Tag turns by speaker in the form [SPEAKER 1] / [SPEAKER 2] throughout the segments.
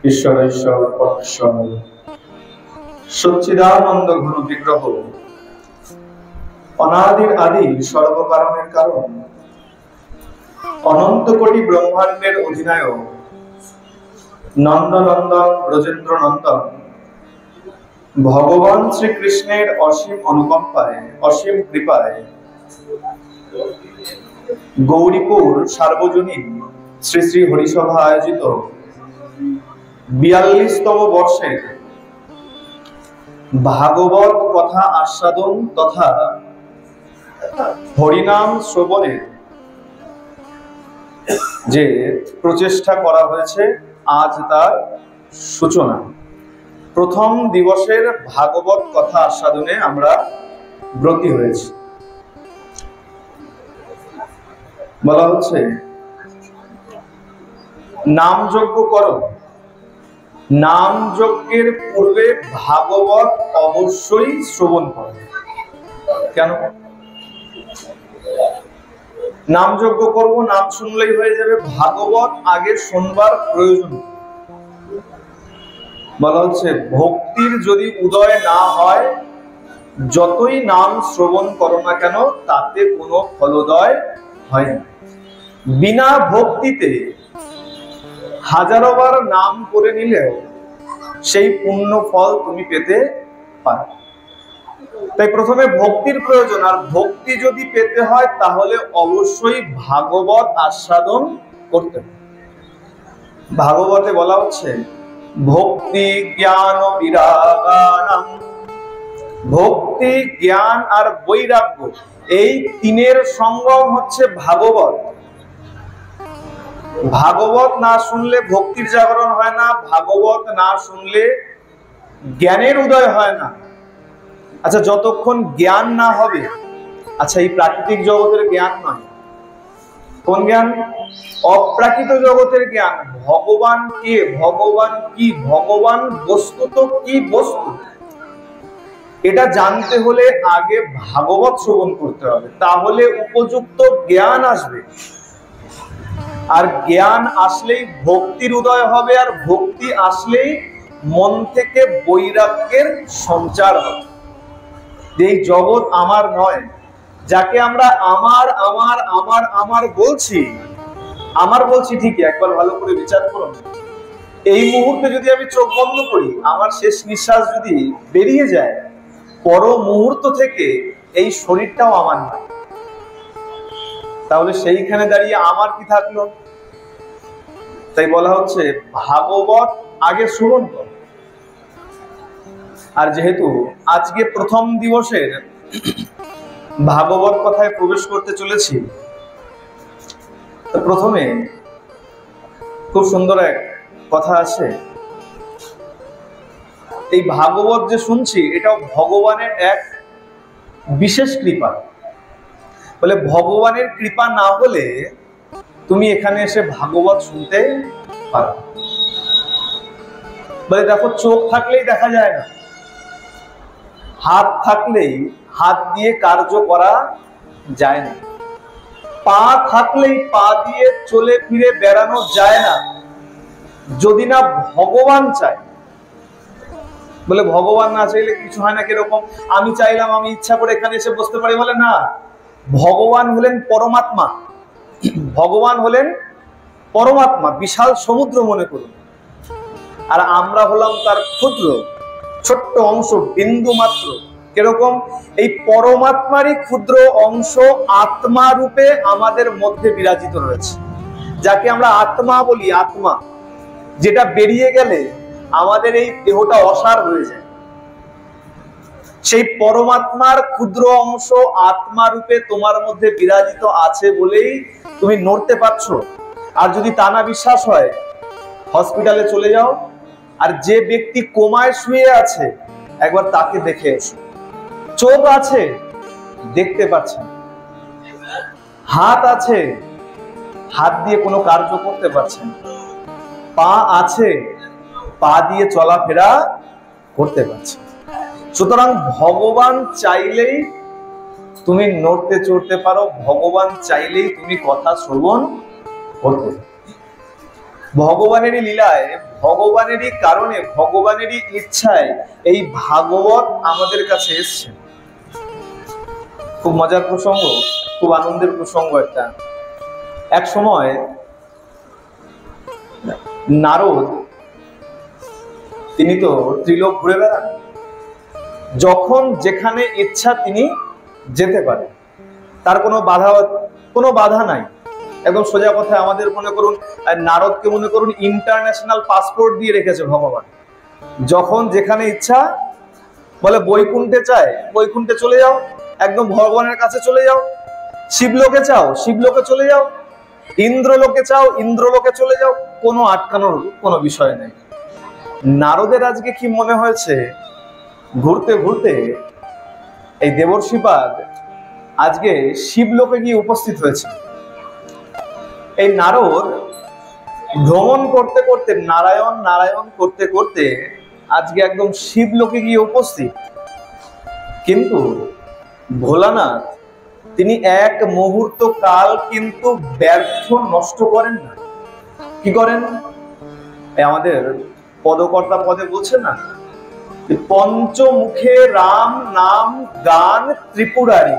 [SPEAKER 1] ঈশ্বর ঈশ্বর পরমেশ্বর সচ্চিদানন্দ ঘন বিগ্রহ অনাদির আদি সর্বকারণের কারণ অনন্ত কোটি ব্রহ্মাণ্ডের অধিনায়ক নন্দনন্দন ব্রজেন্দ্র নন্দন ভগবান শ্রীকৃষ্ণের অসীম অনুকম্পায় অসীম কৃপায় গৌরীপুর সার্বজনীন শ্রী শ্রী হরিসভা আয়োজিত 42তম বর্ষের ভাগবত কথা আস্বাদন তথা হরিনাম শ্রবণের যে প্রচেষ্টা করা হয়েছে, আজ তার সূচনা। প্রথম দিবসের ভাগবত কথা আস্বাদনে আমরা ব্রতী হয়েছি। বলা হচ্ছে নাম যজ্ঞ করো, নাম যজ্ঞের পূর্বে ভাগবত অবশ্যই শ্রবণ করো। কেন? নাম যজ্ঞ করব, নাম শুনলেই হয়ে যাবে, ভাগবত আগে শুনবার প্রয়োজন। বলা হচ্ছে ভক্তির যদি উদয় না হয়, যতই নাম শ্রবণ করো না কেন তাতে কোনো ফলোদয় হয় না। বিনা ভক্তিতে হাজারোবার নাম করে নিলেও সেই পুণ্য ফল তুমি পেতে পারো। তাই প্রথমে ভক্তির প্রয়োজন, আর ভক্তি যদি পেতে হয় তাহলে অবশ্যই ভাগবত আস্বাদন করতে হবে। ভাগবতে বলা হচ্ছে ভক্তি জ্ঞান বিরাগানাম, ভক্তি জ্ঞান আর বৈরাগ্য এই তিনের সঙ্গম হচ্ছে ভাগবত। ভাগবত না শুনলে ভক্তির জাগরণ হয় না, ভাগবত না শুনলে জ্ঞানের উদয় হয় না। আচ্ছা, যতক্ষণ জ্ঞান না হবে, আচ্ছা এই প্রাকৃতিক জগতের জ্ঞান নয়, কোন জ্ঞান? অপ্রাকৃত জগতের জ্ঞান। ভগবান কে, ভগবান কি, ভগবান বস্তুত কি বস্তু, এটা জানতে হলে আগে ভাগবত শ্রবণ করতে হবে, তাহলে উপযুক্ত জ্ঞান আসবে। আর জ্ঞান আসলেই ভক্তির উদয় হবে, আর ভক্তি আসলেই মন থেকে বৈরাগ্যের সঞ্চার হবে। এই জগৎ আমার নয়, যাকে আমরা আমার আমার আমার আমার বলছি, আমার বলছি ঠিকই, একবার ভালো করে বিচার করুন। এই মুহূর্তে যদি আমি চোখ বন্ধ করি, আমার শেষ নিঃশ্বাস যদি বেরিয়ে যায়, পর মুহূর্ত থেকে এই শরীরটাও আমার নয়, তাহলে সেইখানে দাঁড়িয়ে আমার কি থাকলো? তাই বলা হচ্ছে ভাগবত আগে শ্রবণ কর। আর যেহেতু আজকে প্রথম দিবসের ভাগবত কথায় প্রবেশ করতে চলেছি, তো প্রথমে খুব সুন্দর এক কথা আছে। এই ভাগবত যে শুনছি, এটাও ভগবানের এক বিশেষ কৃপা। বলে ভগবানের কৃপা না হলে তুমি এখানে এসে ভাগবত শুনতে পারো। বলে দেখো, চোখ থাকলেই দেখা যায় না, হাত থাকলেই হাত দিয়ে কার্য করা যায় না, পা থাকলেই পা দিয়ে চলে ফিরে বেড়ানো যায় না, যদি না ভগবান চায়। বলে ভগবান না চাইলে কিছু হয় না। কিরকম? আমি চাইলাম, আমি ইচ্ছা করে এখানে এসে বসতে পারি। বলে না, ভগবান হলেন পরমাত্মা, ভগবান হলেন পরমাত্মা, বিশাল সমুদ্র মনে করুন, আর আমরা হলাম তার ক্ষুদ্র ছোট্ট অংশ, বিন্দু মাত্র। কিরকম? এই পরমাত্মারই ক্ষুদ্র অংশ আত্মা রূপে আমাদের মধ্যে বিরাজিত রয়েছে, যাকে আমরা আত্মা বলি। আত্মা যেটা বেরিয়ে গেলে আমাদের এই দেহটা অসার হয়ে যায়, সেই পরমাত্মার ক্ষুদ্র অংশ আত্মা রূপে তোমার মধ্যে বিরাজিত আছে বলেই তুমি নড়তে পারছো। আর যদি তা না বিশ্বাস হয়, হসপিটালে চলে যাও, আর যে ব্যক্তি কোমায় শুয়ে আছে একবার তাকে দেখে এসো। চোখ আছে, দেখতে পাচ্ছেন, হাত আছে, হাত দিয়ে কোনো কার্য করতে পারছেন, পা আছে, পা দিয়ে চলাফেরা করতে পারছেন। সুতরাং ভগবান চাইলেই তুমি নড়তে চড়তে পারো, ভগবান চাইলেই তুমি কথা শ্রবণ করতে। ভগবানেরই লীলায়, ভগবানেরই কারণে, ভগবানেরই ইচ্ছায় এই ভাগবত আমাদের কাছে এসছে। খুব মজার প্রসঙ্গ, খুব আনন্দের প্রসঙ্গ একটা। এক সময় নারদ, তিনি তো ত্রিলোক ঘুরে বেড়ান, যখন যেখানে ইচ্ছা তিনি যেতে পারেন, তার কোনো বাধা নাই। একদম সোজা কথা, আমাদের মনে করুন নারদকে মনে করুন ইন্টারন্যাশনাল পাসপোর্ট দিয়ে রেখেছে ভগবান। যখন যেখানে ইচ্ছা, বলে বৈকুণ্ঠে চায় বৈকুণ্ঠে চলে যাও, একদম ভগবানের কাছে চলে যাও। শিবলোকে চাও শিবলোকে চলে যাও, ইন্দ্রলোকে চাও ইন্দ্রলোকে চলে যাও, কোনো আটকানোর কোনো বিষয় নেই। নারদের আজকে কি মনে হয়েছে, ঘুরতে ঘুরতে এই দেবর্ষিপাদ আজকে শিবলোকে গিয়ে উপস্থিত হয়েছে। এই নারদ ভ্রমণ করতে করতে, নারায়ণ নারায়ণ করতে করতে আজকে একদম শিবলোকে গিয়ে উপস্থিত। কিন্তু ভোলানাথ তিনি এক মুহূর্ত কাল কিন্তু ব্যর্থ নষ্ট করেন না। কি করেন? আমাদের পদকর্তা পদে বলছে না, পঞ্চমুখে রাম নাম গান ত্রিপুরারি।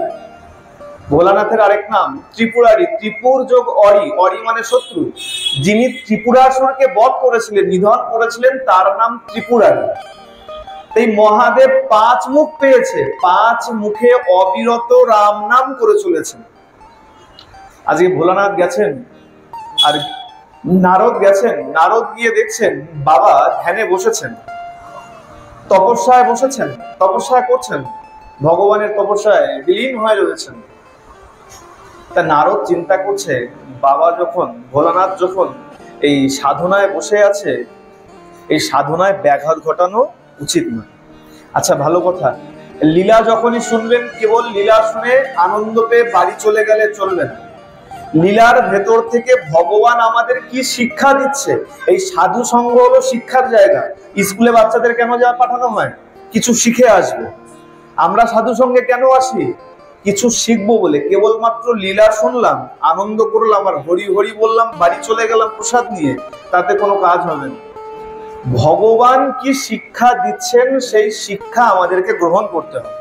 [SPEAKER 1] ভোলানাথের আরেক নাম ত্রিপুরারি, ত্রিপুর যোগ অরি, অরি মানে শত্রু। যিনি ত্রিপুরাসুরকে বধ করেছিলেন, নিধন করেছিলেন, তার নাম ত্রিপুরারি। এই মহাদেব 5 মুখ পেয়েছে, 5 মুখে অবিরত রাম নাম করে চলেছেন। আজকে ভোলানাথ গেছেন আর নারদ গেছেন, নারদ গিয়ে দেখছেন বাবা ধ্যানে বসেছেন, তপস্যায় বসেছেন, তপস্যা করছেন, ভগবানের তপস্যায় বিলীন হয়ে রয়েছেন। তা নারদ চিন্তা করছে, বাবা যখন, ভোলানাথ যখন এই সাধনায় বসে আছে, এই সাধনায় ব্যাঘাত ঘটানো উচিত নয়। আচ্ছা ভালো কথা, লীলা যখনই শুনবেন, কেবল লীলা শুনে আনন্দ পেয়ে বাড়ি চলে গেলে চলবে না। লীলার ভেতর থেকে ভগবান আমাদের কি শিক্ষা দিচ্ছে, এই সাধু সঙ্গ হলো শিক্ষার জায়গা। স্কুলে বাচ্চাদের কেন যা পাঠানো হয়? কিছু শিখে আসবে। আমরা সাধু সঙ্গে কেন আসি? কিছু শিখবো বলে। কেবলমাত্র লীলা শুনলাম, আনন্দ করলাম আর হরি হরি বললাম, বাড়ি চলে গেলাম প্রসাদ নিয়ে, তাতে কোনো কাজ হবে না। ভগবান কি শিক্ষা দিচ্ছেন, সেই শিক্ষা আমাদেরকে গ্রহণ করতে হবে।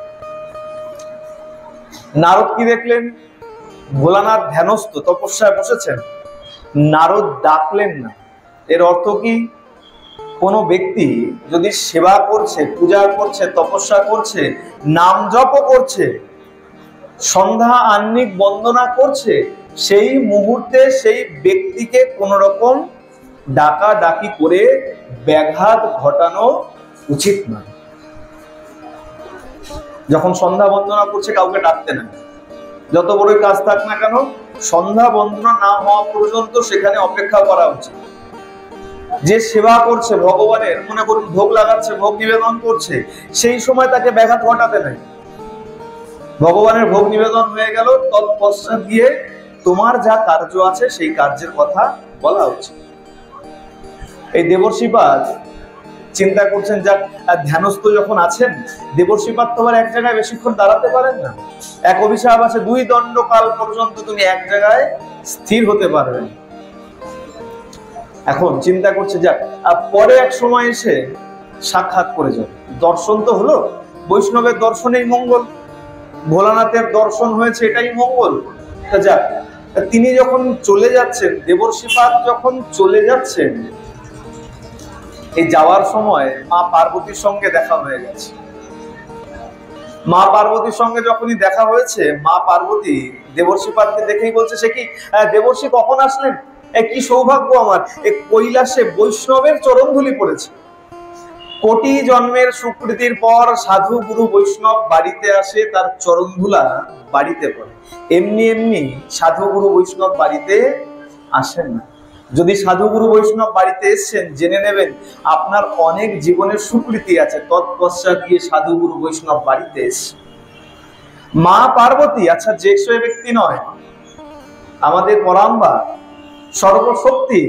[SPEAKER 1] নারদ কি দেখলেন? ভোলানাথ ধ্যানস্থ, তপস্যায় বসেছেন, নারদ ডাকলেন না। এর অর্থ কি? কোনো ব্যক্তি যদি সেবা করছে, পূজা করছে, তপস্যা করছে, নাম জপ করছে, সন্ধ্যা আহ্নিক বন্দনা করছে, সেই মুহূর্তে সেই ব্যক্তিকে কোন রকম ডাকা ডাকি করে ব্যাঘাত ঘটানো উচিত নয়। যখন সন্ধ্যা বন্দনা করছে কাউকে ডাকতে না, যত বড়ই কাজ থাক না কেন, সন্ধ্যা বন্দনা না হওয়া পর্যন্ত সেখানে অপেক্ষা করা উচিত। যে সেবা করছে ভগবানের, মনে করুন ভোগ লাগাচ্ছে, ভোগ নিবেদন করছে, সেই সময় তাকে ব্যাঘাত ঘটাতে নাই। ভগবানের ভোগ নিবেদন হয়ে গেল, তৎপশ্চাৎ গিয়ে তোমার যা কার্য আছে সেই কার্যের কথা বলা উচিত। এই দেবর্ষিপাদ চিন্তা করছেন, যা ধ্যানস্থ যখন আছেন, দেবর্ষিপাদ তোমার এক জায়গায় বেশিক্ষণ দাঁড়াতে পারেন না। এক অভিশাপ আছে, 2 দণ্ডকাল পর্যন্ত তুমি এক জায়গায় স্থির হতে পারবেন। এখন চিন্তা করছে, যাক পরে এক সময় এসে সাক্ষাৎ করে যাবে। দর্শন তো হলো, বৈষ্ণবের দর্শনেই মঙ্গল, ভোলানাথের দর্শন হয়েছে, এটাই মঙ্গল। যাক, তিনি যখন চলে যাচ্ছেন, দেবর্ষিপাদ যখন চলে যাচ্ছেন, এই যাওয়ার সময় মা পার্বতীর সঙ্গে দেখা হয়ে গেছে। মা পার্বতীর সঙ্গে যখনই দেখা হয়েছে, মা পার্বতী দেবর্ষিপাদকে দেখেই বলছে, সে কি দেবর্ষি কখন আসলেন? কি সৌভাগ্য আমার, এই কৈলাসে বৈষ্ণবের চরণধুলি পড়েছে। কোটি জন্মের সুকৃতির পর সাধু গুরু বৈষ্ণব বাড়িতে আসে, তার চরণধুলা বাড়িতে পড়ে। এমনি এমনি সাধু গুরু বৈষ্ণব বাড়িতে আসেন না। যদি সাধু গুরু বৈষ্ণব বাড়িতে এসছেন, জেনে নেবেন আপনার অনেক জীবনের সুকৃতি আছে, তৎপশ্চাৎ গিয়ে সাধু গুরু বৈষ্ণব বাড়িতে এসছে। মা পার্বতী, আচ্ছা যে সে ব্যক্তি নয়, আমাদের পরাম্বা সর্বশক্তি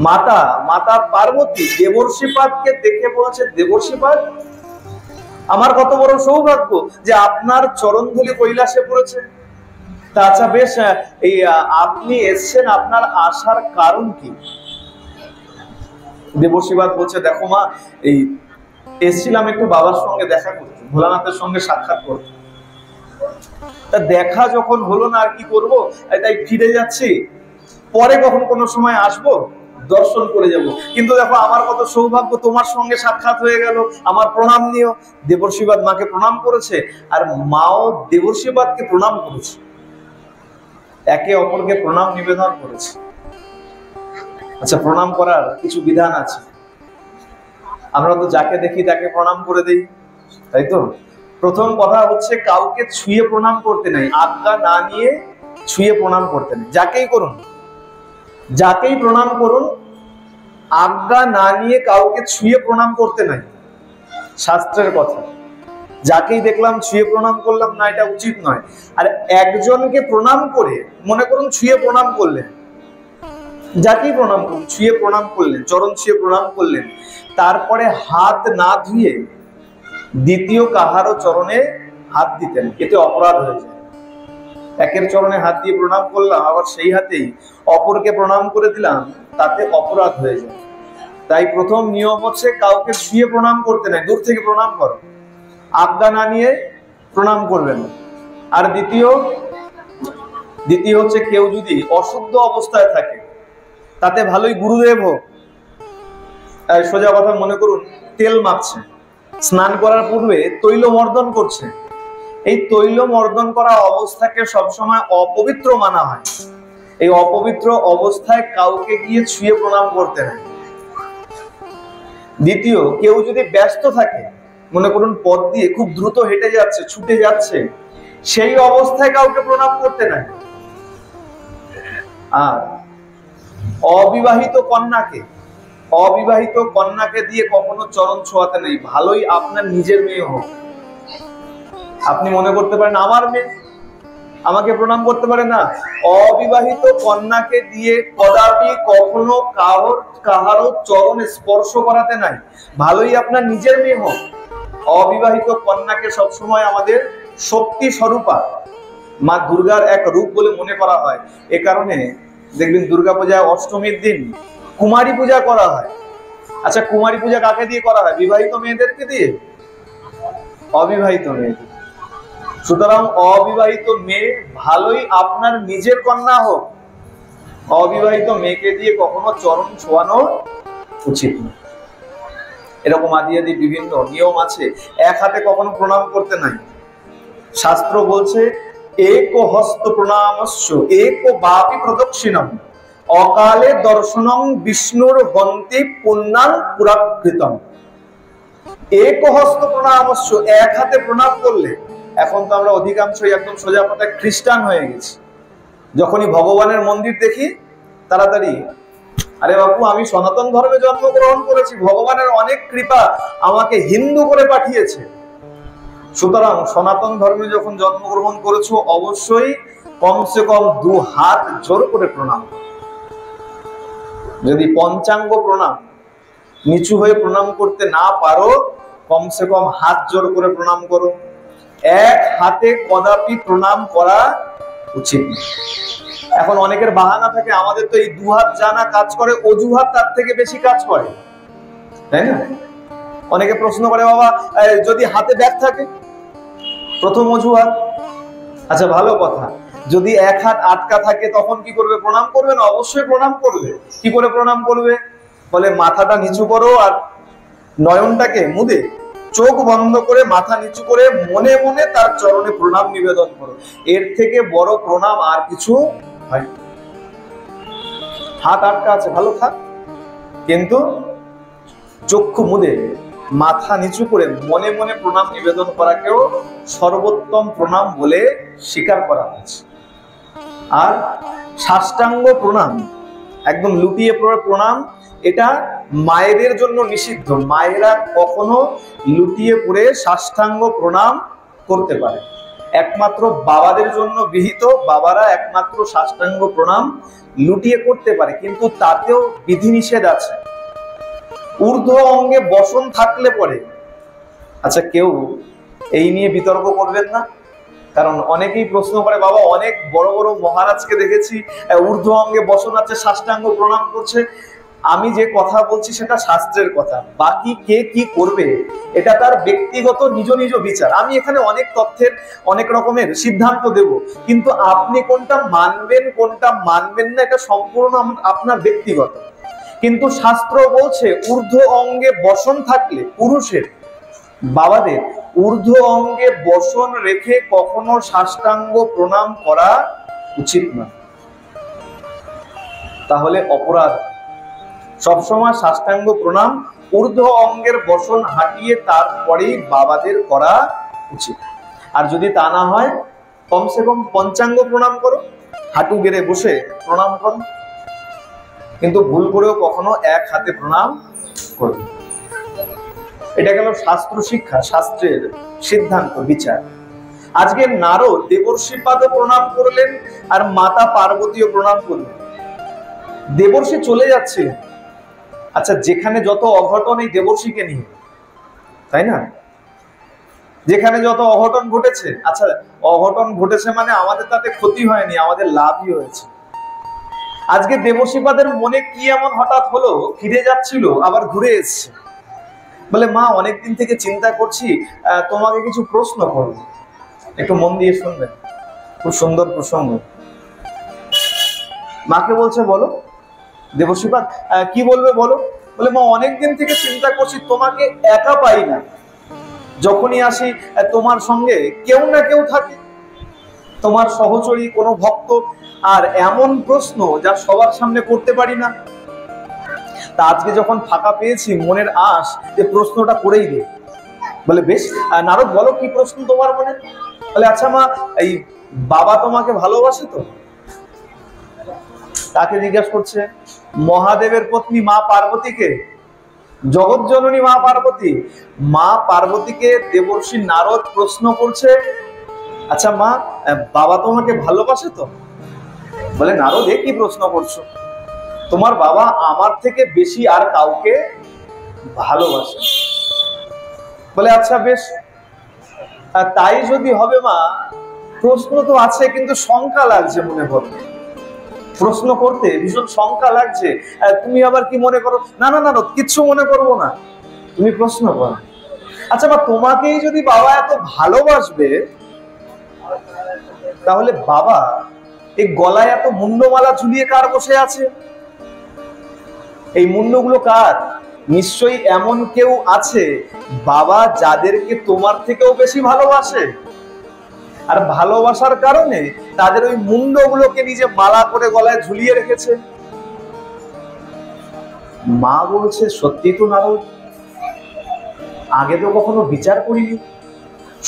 [SPEAKER 1] মাতা, মাতা পার্বতী দেবর্ষিপাদকে দেখে বলছে, দেবর্ষিপাদ আমার কত বড় সৌভাগ্য যে আপনার চরণধুলি কৈলাসে পড়েছে। তা আচ্ছা বেশ, এই আপনি এসছেন, আপনার আসার কারণ কি? দেবর্ষিবাদ বলছে, দেখো মা, এই এসছিলাম একটু বাবার সঙ্গে দেখা করতে, ভোলানাথের সঙ্গে সাক্ষাৎ করতে। তা দেখা যখন হলো না, আর কি করবো, তাই ফিরে যাচ্ছি, পরে কখন কোনো সময় আসবো, দর্শন করে যাব। কিন্তু দেখো আমার কত সৌভাগ্য, তোমার সঙ্গে সাক্ষাৎ হয়ে গেল, আমার প্রণাম নিও। দেবর্ষিবাদ মাকে প্রণাম করেছে, আর মাও দেবর্ষিবাদকে প্রণাম করেছে, একে অপরকে প্রণাম নিবেদন করেছে। আচ্ছা, প্রণাম করার কিছু বিধান আছে। আমরা তো যাকে দেখি তাকে প্রণাম করে দেই, তাই তো? প্রথম কথা হচ্ছে, কাউকে ছুঁয়ে প্রণাম করতে নাই, আজ্ঞা না নিয়ে ছুঁয়ে প্রণাম করতে নেই। যাকেই করুন, যাকেই প্রণাম করুন, আজ্ঞা না নিয়ে কাউকে ছুঁয়ে প্রণাম করতে নাই, শাস্ত্রের কথা। যাকেই দেখলাম ছুঁয়ে প্রণাম করলাম না, এটা উচিত নয়। আর একজনকে প্রণাম করে, মনে করুন ছুঁয়ে প্রণাম করলেন, যাকেই প্রণাম করুন, ছুঁয়ে প্রণাম করলেন, চরণ ছুঁয়ে প্রণাম করলেন, তারপরে হাত না ধুয়ে দ্বিতীয় কাহারও চরণে হাত দিতেন, এতে অপরাধ হয়ে যায়। একের চরণে হাত দিয়ে প্রণাম করলাম, আবার সেই হাতেই অপরকে প্রণাম করে দিলাম, তাতে অপরাধ হয়ে যায়। তাই প্রথম নিয়ম হচ্ছে, কাউকে ছুঁয়ে প্রণাম করতে নাই, দূর থেকে প্রণাম করো, আজ্ঞা না নিয়ে প্রণাম করবেন। আর দ্বিতীয় হচ্ছে, কেউ যদি অশুদ্ধ অবস্থায় থাকে, তাতে ভালোই গুরুদেব হোক, সোজা কথা মনে করুন তেল মাখছে, স্নান করার পূর্বে তৈল মর্দন করছে, এই তৈল মর্দন করা অবস্থাকে সবসময় অপবিত্র মানা হয়। এই অপবিত্র অবস্থায় কাউকে গিয়ে ছুঁয়ে প্রণাম করতে হয়। দ্বিতীয়, কেউ যদি ব্যস্ত থাকে, মনে করুন পথ দিয়ে খুব দ্রুত হেঁটে যাচ্ছে, ছুটে যাচ্ছে, সেই অবস্থায় কাউকে প্রণাম করতে নাই। আর অবিবাহিত কন্যাকে দিয়ে কখনো চরণ ছোঁয়াতে নেই, ভালোই আপনার নিজের মেয়ে হোক। আপনি মনে করতে পারেন আমার মেয়ে, আমাকে প্রণাম করতে পারে না, অবিবাহিত কন্যাকে দিয়ে কদাপি কখনো কাহারও চরণ স্পর্শ করাতে নাই, ভালোই আপনার নিজের মেয়ে হোক। অবিবাহিত কন্যাকে সবসময় আমাদের শক্তি স্বরূপা মা দুর্গার এক রূপ বলে মনে করা হয়। এ কারণে দেখবেন দুর্গাপূজায় অষ্টমীর দিন কুমারী পূজা করা হয়। আচ্ছা, কুমারী পূজা কাকে দিয়ে করা হয়? বিবাহিত মেয়েদেরকে দিয়ে? অবিবাহিত মেয়েদের। সুতরাং অবিবাহিত মেয়ে ভালোই আপনার নিজের কন্যা হোক, অবিবাহিত মেয়েকে দিয়ে কখনো চরণ ছোঁয়ানো উচিত নয়। এরকম আদি আদি বিভিন্ন নিয়ম আছে। এক হাতে কখনো প্রণাম করতে নাই। শাস্ত্র বলছে, এক হস্ত প্রণামস্য এক বাপি প্রদক্ষিণম অকালে দর্শনং বিষ্ণুর হন্তি পুণ্যাং পুরাকৃতম। এক হস্ত প্রণামস্য, এক হাতে প্রণাম করলে। এখন তো আমরা অধিকাংশই একদম সোজা কথায় খ্রিস্টান হয়ে গেছি। যখনই ভগবানের মন্দির দেখি, তাড়াতাড়ি, আরে বাবু, আমি সনাতন ধর্মে জন্মগ্রহণ করেছি, ভগবানের অনেক কৃপা, আমাকে হিন্দু করে পাঠিয়েছে। সুতরাং সনাতন ধর্মে যখন জন্মগ্রহণ করেছো, অবশ্যই কমসে কম 2 হাত জোর করে প্রণাম। যদি পঞ্চাঙ্গ প্রণাম নিচু হয়ে প্রণাম করতে না পারো, কমসে কম হাত জোর করে প্রণাম করো। এক হাতে কদাপি প্রণাম করা উচিত। এখন অনেকের বাহানা থাকে, আমাদের তো এই 2 হাত জানা কাজ করে, অজুহাত তার থেকে বেশি কাজ করে, তাই না? অনেকে প্রশ্ন করে, বাবা যদি হাতে ব্যাগ থাকে, প্রথম অজুহাত। আচ্ছা, ভালো কথা, যদি এক হাত আটকা থাকে তখন কি করবে? প্রণাম করবে না? অবশ্যই প্রণাম করবে। কি করে প্রণাম করবে? বলে, মাথাটা নিচু করো আর নয়নটাকে মুদে চোখ বন্ধ করে মাথা নিচু করে মনে মনে তার চরণে প্রণাম নিবেদন করো। এর থেকে বড় প্রণাম আর কিছু হয়। হাত আটকা আছে, ভালো থাক, কিন্তু চক্ষু মুদে মাথা নিচু করে মনে মনে প্রণাম নিবেদন করাকেও সর্বোত্তম প্রণাম বলে স্বীকার করা হয়েছে। আর সাষ্টাঙ্গ প্রণাম, একদম লুটিয়ে পড়ে প্রণাম, এটা মায়েদের জন্য নিষিদ্ধ। মায়েরা কখনো লুটিয়ে পড়ে সাষ্টাঙ্গ প্রণাম করতে পারে, একমাত্র বাবাদের জন্য বিহিত। বাবারা একমাত্র সাষ্টাঙ্গ প্রণাম লুটিয়ে করতে পারে, কিন্তু তাতেও বিধিনিষেধ আছে। ঊর্ধ্ব অঙ্গে বসন থাকলে পরে আচ্ছা, কেউ এই নিয়ে বিতর্ক করবেন না, কারণ অনেকেই প্রশ্ন করে, বাবা অনেক বড় বড় মহারাজকে দেখেছি ঊর্ধ্ব অঙ্গে বসন আছে, সাষ্টাঙ্গ প্রণাম করছে। আমি যে কথা বলছি সেটা শাস্ত্রের কথা, বাকি কে কি করবে এটা তার ব্যক্তিগত নিজ নিজ বিচার। আমি এখানে অনেক তথ্যের অনেক রকমের সিদ্ধান্ত দেব, কিন্তু আপনি কোনটা মানবেন কোনটা মানবেন না এটা সম্পূর্ণ আপনার ব্যক্তিগত। কিন্তু শাস্ত্র বলছে ঊর্ধ্ব অঙ্গে বসন থাকলে পুরুষের, বাবাদের ঊর্ধ্ব অঙ্গে বসন রেখে কখনো সাষ্টাঙ্গ প্রণাম করা উচিত না, তাহলে অপরাধ। সবসময় সাষ্টাঙ্গ প্রণাম ঊর্ধ্ব অঙ্গের বসন হাঁটিয়ে তারপরেই বাবাদের করা উচিত। আর যদি তা না হয়, কমসে কম পঞ্চাঙ্গ প্রণাম করো, হাঁটু গেড়ে বসে প্রণাম করো, কিন্তু ভুল করেও কখনো এক হাতে প্রণাম করবে। এটা গেল শাস্ত্র শিক্ষা, শাস্ত্রের সিদ্ধান্ত বিচার। আজকে নারদ দেবর্ষিপাদও প্রণাম করলেন আর মাতা পার্বতীও প্রণাম করলেন। দেবর্ষি চলে যাচ্ছিলেন। আচ্ছা, যেখানে যত অঘটন এই দেবর্ষিকে নিয়ে, তাই না? যেখানে যত অঘটন ঘটেছে, আচ্ছা অঘটন ঘটেছে মানে আমাদের তাতে ক্ষতি হয়নি, আমাদের লাভই হয়েছে। আজকে দেবর্ষিপাদের মনে কি এমন হঠাৎ হলো, ফিরে যাচ্ছিল আবার ঘুরে এসছে, বলে মা অনেকদিন থেকে চিন্তা করছি, তোমাকে কিছু প্রশ্ন করব, একটু মন দিয়ে শুনবেন, খুব সুন্দর প্রসঙ্গ। মাকে বলছে বলো। দেবর্ষিপাদ কি বলবে বলো? বলে মা অনেকদিন থেকে চিন্তা করছি, তোমাকে একা পাই না, যখনই আসি তোমার সঙ্গে কেউ না কেউ থাকে, তোমার সহচরী কোনো ভক্ত, আর এমন প্রশ্ন যা সবার সামনে করতে পারি না। তা আজকে যখন ফাঁকা পেয়েছি, মনের আশ যে প্রশ্নটা করেই দে। বলে বেশ, নারদ বলো কি প্রশ্ন তোমার মনে? বলে আচ্ছা মা, এই বাবা তোমাকে ভালোবাসে তো? তাকে জিজ্ঞাসা করছে। মহাদেবের পত্নী মা পার্বতীকে, জগৎ জননী মা পার্বতী, মা পার্বতীকে দেবর্ষি নারদ প্রশ্ন করছে, আচ্ছা মা বাবা তোমাকে ভালোবাসে তো? বলে নারদ এ কি প্রশ্ন করছো, তোমার বাবা আমার থেকে বেশি আর কাউকে ভালোবাসে। বলে আচ্ছা বেশ, তাই যদি হবে মা, প্রশ্ন তো আছে কিন্তু শঙ্কা লাগছে মনে করো, প্রশ্ন করতে ভীষণ শঙ্কা লাগছে। তুমি আবার কি মনে করো? না না না, কিচ্ছু মনে করবো না, তুমি প্রশ্ন করো। আচ্ছা মা, তোমাকেই যদি বাবা এত ভালোবাসবে, তাহলে বাবা এই গলায় এত মুন্ডমালা ঝুলিয়ে কার বসে আছে? এই মুন্ডগুলো কার? নিশ্চয়ই এমন কেউ আছে বাবা যাদেরকে তোমার থেকেও বেশি ভালোবাসে, আর ভালোবাসার কারণে তাদের ওই মুন্ডগুলোকে নিজে মালা করে গলায় ঝুলিয়ে রেখেছে। মা বলছে সত্যি তো নারদ, আগে তো কখনো বিচার করিনি।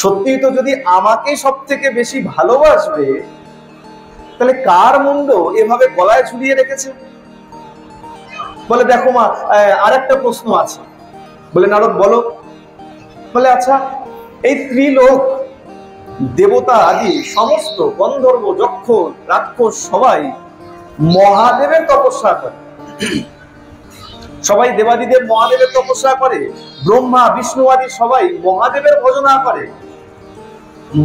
[SPEAKER 1] সত্যি তো, যদি আমাকে সব থেকে বেশি ভালোবাসবে, তাহলে কার মুন্ড এভাবে গলায় ঝুলিয়ে রেখেছে? বলে দেখো মা, আরেকটা প্রশ্ন আছে। বলে নারদ বলো। বলে আচ্ছা, এই ত্রিলোক দেবতা আদি সমস্ত গন্ধর্ব যক্ষ রাক্ষস সবাই মহাদেবের তপস্যা করে, সবাই দেবাদিদেব মহাদেবের তপস্যা করে, ব্রহ্মা বিষ্ণু আদি সবাই মহাদেবের ভজনা করে।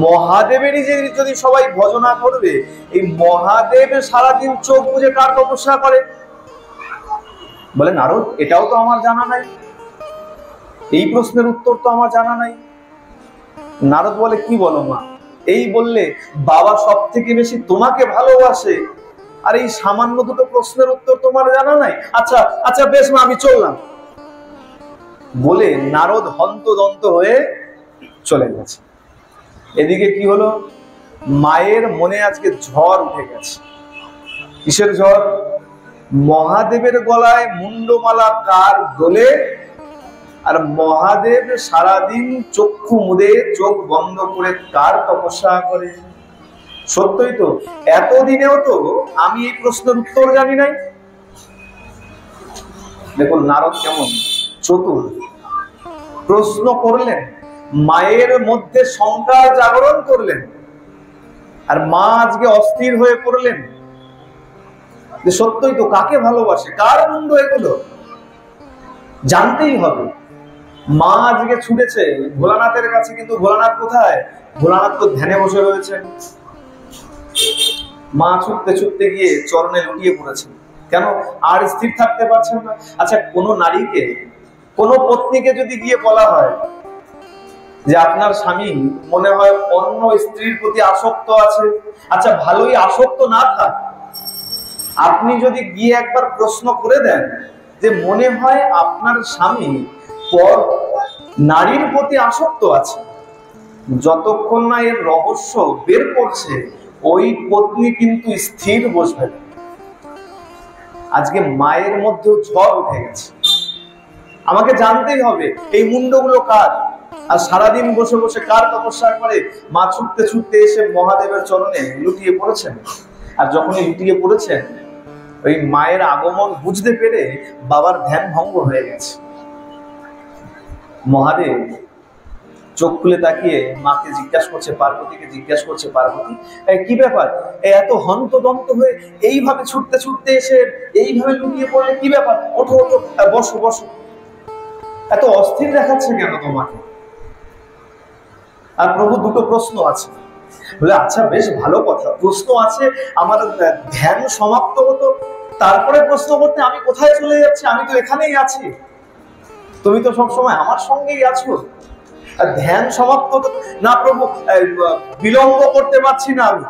[SPEAKER 1] মহাদেবেরই যদি সবাই ভজনা করবে, এই মহাদেব সারাদিন চোখ বুজে কার তপস্যা করে? বলে নারদ এটাও তো আমার জানা নাই, এই প্রশ্নের উত্তর তো আমার জানা নাই। নারদ বলে কি বলো মা, এই বললে বাবা সব থেকে বেশি তোমাকে ভালোবাসে, আর এই সামান্য দুটো প্রশ্নের উত্তর তোমার জানা নাই? আচ্ছা আচ্ছা বেশ মা, আমি চললাম। বলে নারদ হন্তদন্ত হয়ে চলে গেছে। এদিকে কি হলো, মায়ের মনে আজকে ঝড় উঠে গেছে। কিসের ঝড়? মহাদেবের গলায় মুন্ডমালা কার দোলে, আর মহাদেব সারাদিন চক্ষু মুদে চোখ বন্ধ করে কার তপস্যা করে। সত্যই তো, এতদিনেও তো আমি এই প্রশ্নের উত্তর জানি নাই। দেখুন নারদ কেমন চতুর, প্রশ্ন করলেন, মায়ের মধ্যে শঙ্কার জাগরণ করলেন, আর মা আজকে অস্থির হয়ে পড়লেন যে সত্যই তো, কাকে ভালোবাসে, কার মুন্ড এগুলো জানতেই হবে। মা আজকে ছুটেছে ভোলানাথের কাছে, কিন্তু ভোলানাথ কোথায়? ভোলানাথ তো ধ্যানে বসে রয়েছে। মা ছুটতে ছুটতে গিয়ে চরণে লুটিয়ে পড়েছে। কেন? আর স্থির থাকতে পারছেন না। আচ্ছা, কোন নারীকে, কোন পত্নীকে যদি গিয়ে বলা হয় যে আপনার স্বামী মনে হয় অন্য স্ত্রীর প্রতি আসক্ত আছে, আচ্ছা ভালোই আসক্ত না থাক, আপনি যদি গিয়ে একবার প্রশ্ন করে দেন যে মনে হয় আপনার স্বামী পর নারীর প্রতি আসক্ত আছে, যতক্ষণ না এর রহস্য বের করছে ওই পত্নী কিন্তু স্থির বসবে না। আজকে মায়ের মধ্যেও ঝড় উঠে গেছে। আমাকে জানতেই হবে এই মুন্ডগুলো কার, আর সারাদিন বসে বসে কার তপস্যা করে। মা ছুটতে ছুটতে এসে মহাদেবের চরণে লুটিয়ে পড়েছেন। আর যখনই লুটিয়ে পড়েছেন, ওই মায়ের আগমন বুঝতে পেরে বাবার ধ্যান ভঙ্গ হয়ে গেছে। মহাদেব চোখ খুলে তাকিয়ে মাকে জিজ্ঞাসা করছে, পার্বতীকে জিজ্ঞাসা করছে, পার্বতী কি ব্যাপার, এত হন্তদন্ত হয়ে এইভাবে ছুটতে ছুটতে এসে এইভাবে লুটিয়ে পড়লে কি ব্যাপার? ওঠো ওঠো, বসো বসো, এত অস্থির দেখাচ্ছে কেন তোমাকে? আর প্রভু দুটো প্রশ্ন আছে। বলে আচ্ছা বেশ ভালো কথা, প্রশ্ন আছে, আমার ধ্যান সমাপ্ত হতো, তারপরে প্রশ্ন করতে আমি কোথায় চলে যাচ্ছি? আমি তো এখানেই আছি, তুমি তো সবসময় আমার সঙ্গেই আছো। ধ্যান সমাপ্ত হতো না প্রভু, বিলম্ব করতে পারছি না, আমি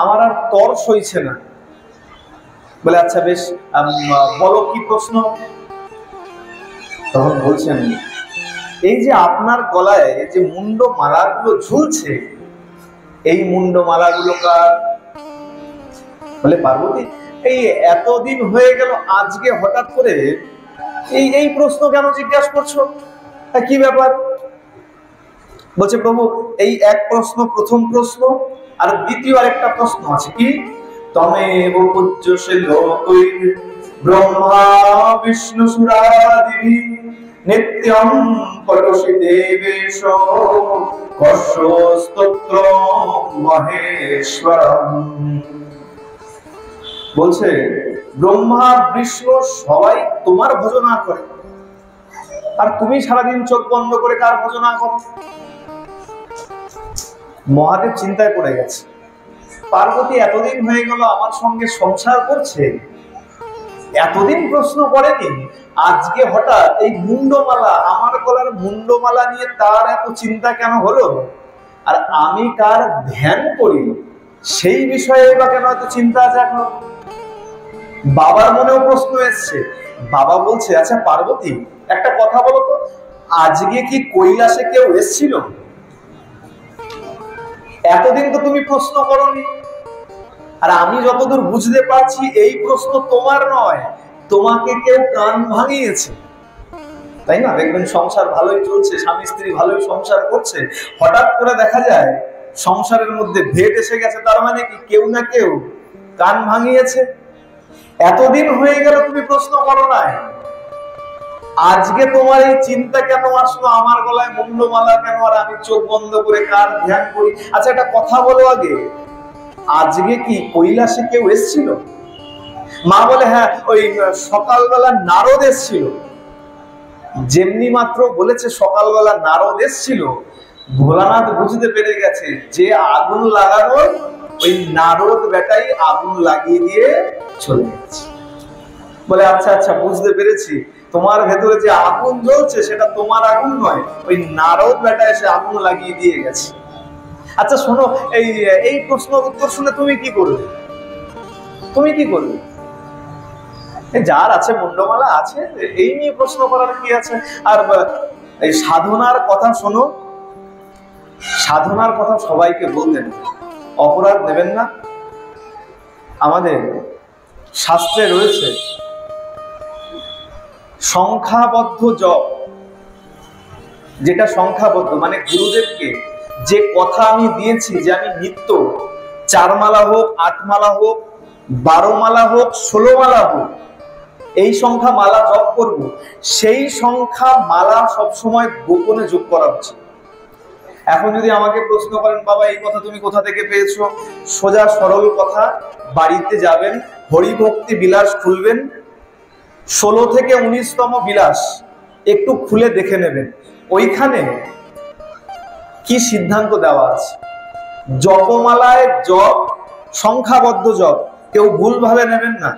[SPEAKER 1] আমার আর তর সইছে না। বলে আচ্ছা বেশ, বলো কি প্রশ্ন? তখন বলছেন, এই যে আপনার গলায় যে মুন্ড মালাগুলো ঝুলছে, এই মুন্ড মালাগুলো কার? বলে পার্বতী এই এতদিন হয়ে গেল, আজকে হঠাৎ করে এই প্রশ্ন কেন জিজ্ঞাসা করছো? কি ব্যাপার? বলছে প্রভু এই এক প্রশ্ন, প্রথম প্রশ্ন, আর দ্বিতীয় আরেকটা প্রশ্ন আছে। কি? তমেব পূজ্যসে লোকৈঃ ব্রহ্মা বিষ্ণু সুরাদিভি নিত্যং পরশি দেবেশ কস্য স্তোত্র মহেশ্বরম। বলছে ব্রহ্মা বিষ্ণু সবাই তোমার ভজনা করে, আর তুমি সারাদিন চোখ বন্ধ করে কার ভজনা করো? মহাদেব চিন্তায় পড়ে গেছে। পার্বতী এতদিন হয়ে গেল আমার সঙ্গে সংসার করছে, এতদিন প্রশ্ন করেনি, আজকে হঠাৎ এই মুন্ডমালা, আমার গলার মুন্ডমালা নিয়ে তার এত চিন্তা কেন হলো? আর আমি কার ধ্যান করি সেই বিষয়ে বা কেন এত চিন্তা জাগলো? বাবার মনেও প্রশ্ন এসছে। বাবা বলছে আচ্ছা পার্বতী একটা কথা বলো তো, আজকে কি কৈলাসে কেউ এসেছিল? এতদিন তো তুমি প্রশ্ন করোনি, আর আমি যতদূর বুঝতে পারছি এই প্রশ্ন তোমার নয়, তোমাকে কেউ কান ভাঙিয়েছে, তাই না? দেখবেন সংসার ভালোই চলছে, স্বামী স্ত্রী ভালোই সংসার করছে, হঠাৎ করে দেখা যায় সংসারের মধ্যে ভেদ এসে গেছে, তার মানে কি কেউ না কেউ কান ভাঙিয়েছে। এতদিন হয়ে গেল তুমি প্রশ্ন করো নাই, আজকে তোমার এই চিন্তা কেন আসলো? আমার গলায় মুন্ডমালা কেন, আর আমি চোখ বন্ধ করে কার ধ্যান করি? আচ্ছা একটা কথা বলো আগে, আজকে কি কৈলাসে কেউ এসেছিল? মা বলে হ্যাঁ, ওই সকালবেলা নারদ এসেছিল। যেমনি মাত্র বলেছে সকালবেলা নারদ এসেছিল, ভোলানাথ বুঝতে পেরে গেছে যে আগুন লাগানোর ওই নারদ বেটাই আগুন লাগিয়ে দিয়ে চলে গেছে। বলে আচ্ছা আচ্ছা বুঝতে পেরেছি, তোমার ভেতরে যে আগুন জ্বলছে সেটা তোমার আগুন নয়, ওই নারদ বেটা এসে আগুন লাগিয়ে দিয়ে গেছে। আচ্ছা শোনো, এই প্রশ্নের উত্তর শুনে তুমি কি করবে? তুমি কি করবে? যার আছে মুন্ডমালা আছে, এই নিয়ে প্রশ্ন করার কি আছে? আর এই সাধনার কথা শোনো, সাধনার কথা সবাইকে বলতেন, অপরাধ নেবেন না। আমাদের শাস্ত্রে রয়েছে সংখ্যাবদ্ধ জপ, যেটা সংখ্যাবদ্ধ মানে গুরুদেবকে যে কথা আমি দিয়েছি যে আমি নিত্য 4 মালা হোক, 8 মালা হোক, 12 মালা হোক, 16 মালা হোক, এই সংখ্যা মালা জপ করব, সেই সংখ্যা মালা সবসময় গোপনে যোগ করা উচিত। এখন যদি আমাকে প্রশ্ন করেন বাবা এই কথা তুমি কোথা থেকে পেয়েছো, সোজা সরল কথা, বাড়িতে যাবেন, হরিভক্তি বিলাস খুলবেন, 16 থেকে 19তম বিলাস একটু খুলে দেখে নেবেন ওইখানে কি সিদ্ধান্ত দেওয়া আছে। জপমালায় জপ, সংখ্যাবদ্ধ জপ, কেউ ভুলভাবে নেবেন না।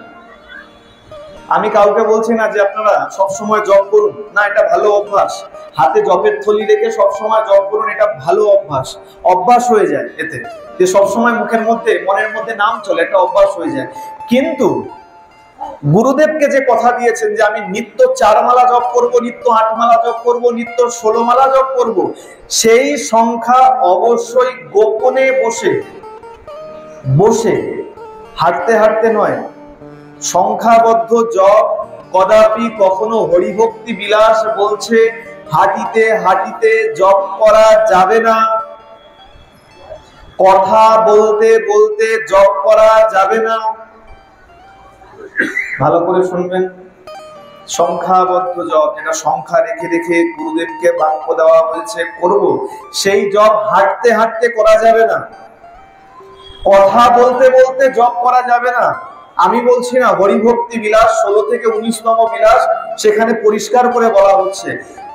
[SPEAKER 1] আমি কাউকে বলছি না যে আপনারা সবসময় জপ করুন, না, এটা ভালো অভ্যাস। হাতে জপের থলি রেখে সবসময় জপ করুন, এটা ভালো অভ্যাস। অভ্যাস হয়ে যায় এতে, যে সবসময় মুখের মধ্যে মনের মধ্যে নাম চলে, এটা অভ্যাস হয়ে যায়। কিন্তু গুরুদেবকে যে কথা দিয়েছেন যে আমি নিত্য 4 মালা জপ করব, নিত্য 8 মালা জপ করব, নিত্য 16 মালা জপ করব, সেই সংখ্যা অবশ্যই গোপনে বসে বসে হাঁটতে হাঁটতে নয়। সংখ্যাবদ্ধ জপ কদাপি কখনো হরিভক্তি বিলাস বলছে হাঁটিতে হাঁটিতে জপ করা যাবে না, কথা বলতে বলতে জপ করা যাবে না। ভালো করে শুনবেন, সংখ্যাবদ্ধ জপ, যেটা সংখ্যা রেখে রেখে গুরুদেবকে বাক্য দেওয়া হয়েছে করব, সেই জপ হাঁটতে হাঁটতে করা যাবে না, কথা বলতে বলতে জপ করা যাবে না। আমি বলছি না হরিভক্তি বিলাস 16 থেকে 19তম বিলাস, সেখানে পরিষ্কার করে বলা হচ্ছে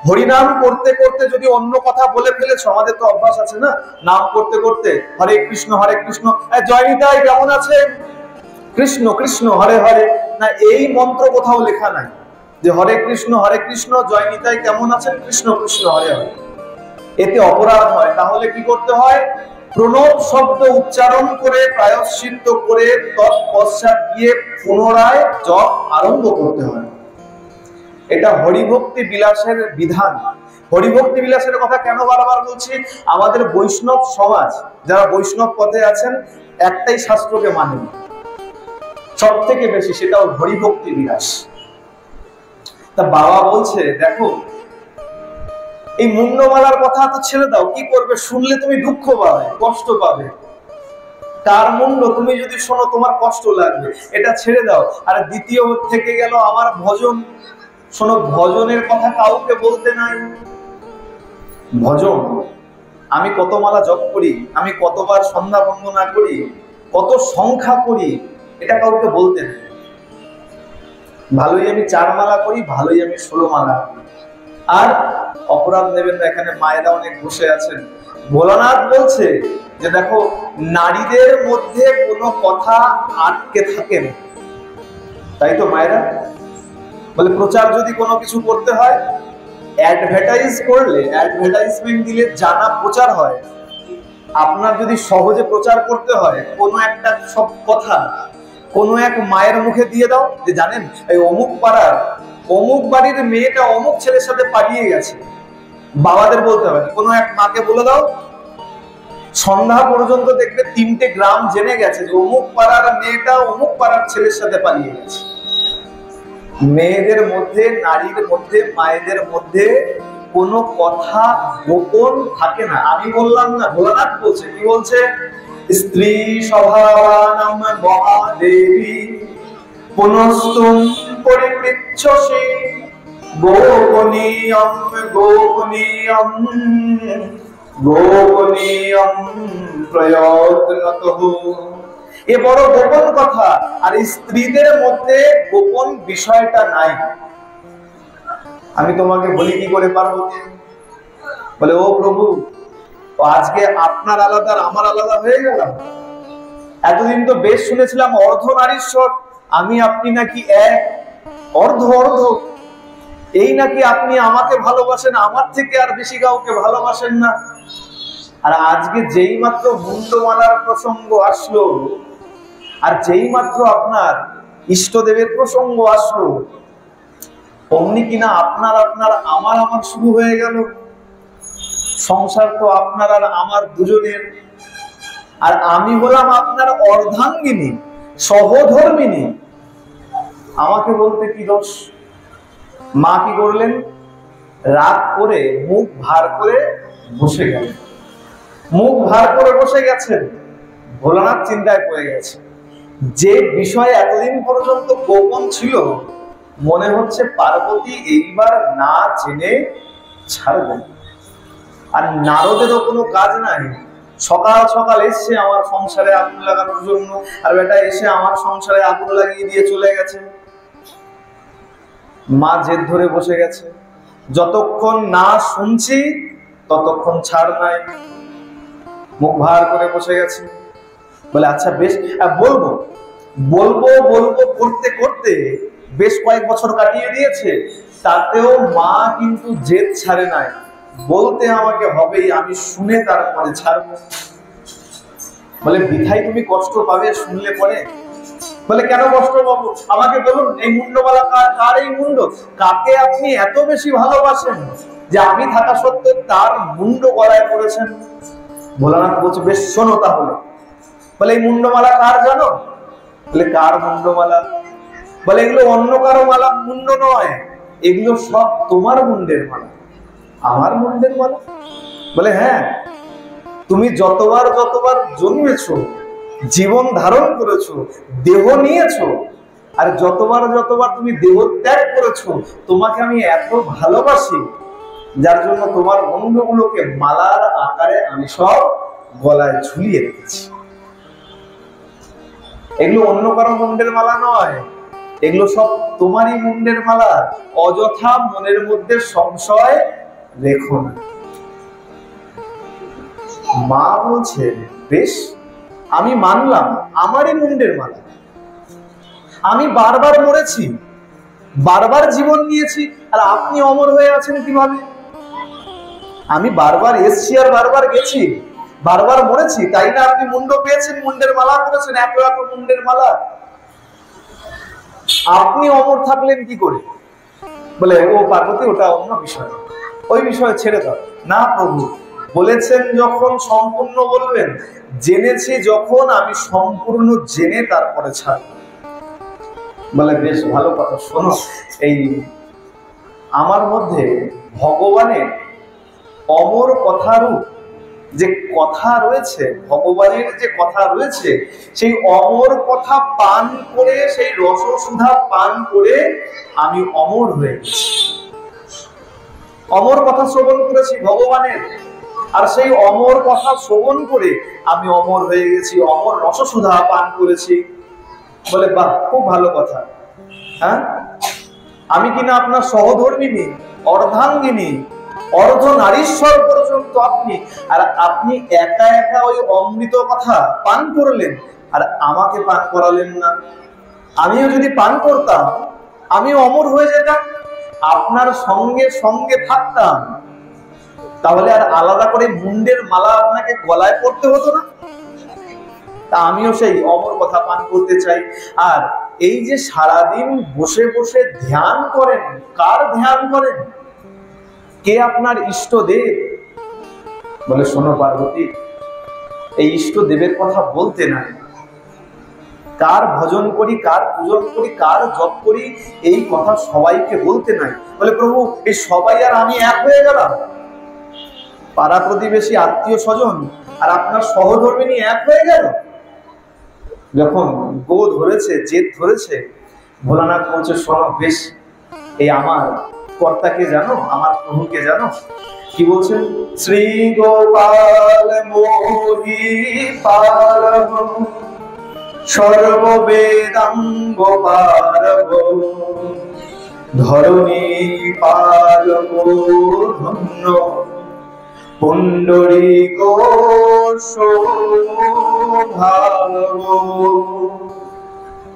[SPEAKER 1] হরিনাম করতে করতে যদি অন্য কথা বলে ফেলেছ, আমাদের তো অভ্যাস আছে না, নাম করতে করতে হরে কৃষ্ণ জয় নিতাই কেমন আছে, কৃষ্ণ কৃষ্ণ হরে হরে, না, এই মন্ত্র কোথাও লেখা নাই যে হরে কৃষ্ণ জয় নিতাই কেমন আছেন, কৃষ্ণ কৃষ্ণ হরে হরে। এতে অপরাধ হয়। তাহলে কি করতে হয়? প্রণব শব্দ উচ্চারণ করে প্রায়শ্চিত্ত করে তৎপশ্চাৎ গিয়ে পুনরায় জপ আরম্ভ করতে হয়। এটা হরিভক্তি বিলাসের বিধান। হরিভক্তি বিলাসের কথা কেন বারবার বলছি? আমাদের বৈষ্ণব সমাজ, যারা বৈষ্ণব পথে আছেন, একটাই শাস্ত্রকে মানেন সব থেকে বেশি, সেটাও হরিভক্তি বিলাস। তা বাবা বলছে দেখো, এই মুন্ডমালার কথা তো ছেড়ে দাও, কি করবে? শুনলে তুমি দুঃখ পাবে, কষ্ট পাবে। কার মুন্ড তুমি যদি শোনো তোমার কষ্ট লাগবে, এটা ছেড়ে দাও। আর দ্বিতীয় থেকে গেল আমার ভজন। শোনো, ভজনের কথা কাউকে বলতে নাই। ভজন আমি কত মালা জপ করি, আমি কতবার সন্ধ্যা বন্দনা করি, কত সংখ্যা করি, এটা কাউকে বলতে নাই। ভালোই আমি 4 মালা করি, ভালোই আমি 16 মালা করি। আর অপরাধ নেবেন না, এখানে মায়েরা অনেক বসে আছেন। ভোলানাথ বলছে যে দেখো, নারীদের মধ্যে কোনো কথা আটকে থাকে না, তাই তো মায়েরা বলে প্রচার যদি কোনো কিছু করতে হয়, অ্যাডভার্টাইজ করলে, অ্যাডভার্টাইজমেন্ট দিলে জানা প্রচার হয়। আপনার যদি সহজে প্রচার করতে হয় কোনো একটা সব কথা কোনো এক মায়ের মুখে দিয়ে দাও যে জানেন এই অমুক পাড়ার অমুক বাড়ির মেয়েটা অমুক ছেলের সাথে পালিয়ে গেছে, বাবাদের বলতে হবে, কোনো এক মাকে বলে দাও, সন্ধ্যা পর্যন্ত দেখবে 3টে গ্রাম জেনে গেছে যে অমুক পাড়ার মেয়েটা অমুক পাড়ার ছেলের সাথে পালিয়ে গেছে। মেয়েদের মধ্যে, নারীর মধ্যে, মায়েদের মধ্যে কোনো কথা গোপন থাকে না। আমি বললাম না, ভোলানাথ বলছে, কি বলছে? স্ত্রী স্বভাবানাম মহাদেবী পুনস্তুম পরিপৃচ্ছসি গোপনীয়ম গোপনীয়ম গোপনীয়ম প্রয়ত্নতঃ। এ বড় গোপন কথা। আর স্ত্রীদের মধ্যে গোপন বিষয়টা নাই। আমি তোমাকে বলি কি করে পারবো? বলে ও প্রভু, আজকে আপনার আলাদা আর আমার আলাদা হয়ে গেলাম। এতদিন তো বেশ শুনেছিলাম অর্ধ নারীশ্বর, আমি আপনি নাকি এক, অর্ধ অর্ধ। এই নাকি আপনি আমাকে ভালোবাসেন, আমার থেকে আর বেশি কাউকে ভালোবাসেন না। আর আজকে যেই মাত্র মুন্ডমালার প্রসঙ্গ আসলো, আর যেই মাত্র আপনার ইষ্টদেবের প্রসঙ্গ আসলো, অমনি কিনা আপনার আপনার আমার আমার শুরু হয়ে গেল। সংসার তো আপনার আর আমার দুজনের, আর আমি হলাম আপনার অর্ধাঙ্গিনী, সহধর্মিনী। আমাকে বলতে কি দোষ? মা কি করলেন? রাগ করে মুখ ভার করে বসে গেলেন। মুখ ভার করে বসে গেছেন। ভোলানাথ চিন্তায় পড়ে গেছে। যে বিষয় এতদিন পর্যন্ত গোপন ছিল, মনে হচ্ছে পার্বতী এইবার না জেনে ছাড়বেন। আর নারদেরও কোনো কাজ নাই। সকাল সকাল এসছে আমার সংসারে আগুন লাগানোর জন্য, আর বেটা এসে আমার সংসারে আগুন লাগিয়ে দিয়ে চলে গেছে। মা জেদ ধরে বসে গেছে। যতক্ষণ না শুনছি ততক্ষণ ছাড় নাই। মুখ ভার করে বসে গেছে। বলে আচ্ছা বেশ, বলবো বলবো বলবো করতে করতে বেশ কয়েক বছর কাটিয়ে দিয়েছে, তাতেও মা কিন্তু জেদ ছাড়ে নাই। বলতে আমাকে হবেই, আমি শুনে তারপরে ছাড়বো। বলে বৃথাই তুমি কষ্ট পাবে শুনলে পরে। বলে কেন কষ্ট পাবো, আমাকে বলুন এই মুন্ডমালা কার? কার এই মুন্ড? কাকে আপনি এত বেশি ভালোবাসেন যে আমি থাকা সত্ত্বেও তার মুন্ড গলায় পড়েছেন? ভোলানাথ বলছে বেশ শোনো তাহলে। বলে এই মুন্ডমালা কার জানো? বলে কার মুন্ডমালা? বলে এগুলো অন্য কারো মালা মুন্ড নয়, এগুলো সব তোমার মুন্ডের মালা। আমার মুন্ডের মালা? বলে হ্যাঁ, তুমি যতবার যতবার জন্মেছো, জীবন ধারণ করেছো, দেহ নিয়েছো, আর যতবার যতবার তুমি দেহ ত্যাগ করেছো, তোমাকে আমি এত ভালোবাসি যার জন্য তোমার মুন্ডগুলোকে মালার আকারে আমি সব গলায় ঝুলিয়ে রেখেছি। এগুলো অন্য কারো মুন্ডের মালা নয়, এগুলো সব তোমারই মুন্ডের মালা। অযথা মনের মধ্যে সংশয় রেখো না। মা বলছে বেশ, আমি মানলাম আমারই মুন্ডের মালা। আমি বারবার মরেছি, বারবার জীবন নিয়েছি, আর আপনি অমর হয়ে আছেন কিভাবে? আমি বারবার এসছি আর বারবার গেছি, বারবার মরেছি, তাই না আপনি মুন্ড পেয়েছেন, মুন্ডের মালা করেছেন, এত এত মুন্ডের মালা। আপনি অমর থাকলেন কি করে? বলে ও পার্বতী, ওটা অন্য বিষয়, ওই বিষয় ছেড়ে দাও। না প্রভু, বলেছেন যখন সম্পূর্ণ বলবেন, জেনেছি যখন আমি সম্পূর্ণ জেনে তারপরে ছাড়ব। বলে বেশ ভালো কথা, শোনো, এই আমার মধ্যে ভগবানের অমর কথারূপ যে কথা রয়েছে, ভগবানের যে কথা রয়েছে, সেই অমর কথা পান করে, সেই রসসুধা পান করে আমি অমর হয়ে গেছি। অমর কথা শ্রবণ করেছি ভগবানের, আর সেই অমর কথা শ্রবণ করে আমি অমর হয়ে গেছি, অমর রসসুধা পান করেছি। বলে বাহ, খুব ভালো কথা। হ্যাঁ, আমি কিনা আপনার সহধর্মিনী, অর্ধাঙ্গিনী, অর্ধ নারীশ্বর পর্যন্ত আপনি, আর আপনি একা একা ওই অমৃত কথা পান করলেন, আর আমাকে পান করালেন না। আমিও যদি পান করতাম, আমিও অমর হয়ে যেতাম, আপনার সঙ্গে সঙ্গে থাকতাম, তাহলে আর আলাদা করে মুন্ডের মালা আপনাকে গলায় পড়তে হতো না। তা আমিও সেই অমর কথা পান করতে চাই। আর এই যে সারাদিন বসে বসে ধ্যান করেন, কার ধ্যান করেন? কে আপনার ইষ্ট দেব? বলে শোনো পার্বতী, এই ইষ্ট দেবের কথা বলতে নাই। কার ভজন করি, কার পূজন করি, কার জপ করি, এই কথা সবাইকে বলতে নাই। বলে প্রভু, এই সবাই আর আমি এক হয়ে গেলাম? পাড়া প্রতিবেশী, আত্মীয় স্বজন আর আপনার সহধর্মিনী এক হয়ে গেল? যখন গো ধরেছে, জেদ ধরেছে, ভোলানাথ বলছে শোনো বেশ, এই আমার কর্তাকে জানো, আমার প্রভুকে জানো? কি বলছেন? শ্রী গোপাল মোহি পালব সর্ববেদাঙ্গ পারব ধরণী পালব ধন্য পুণ্ডরীক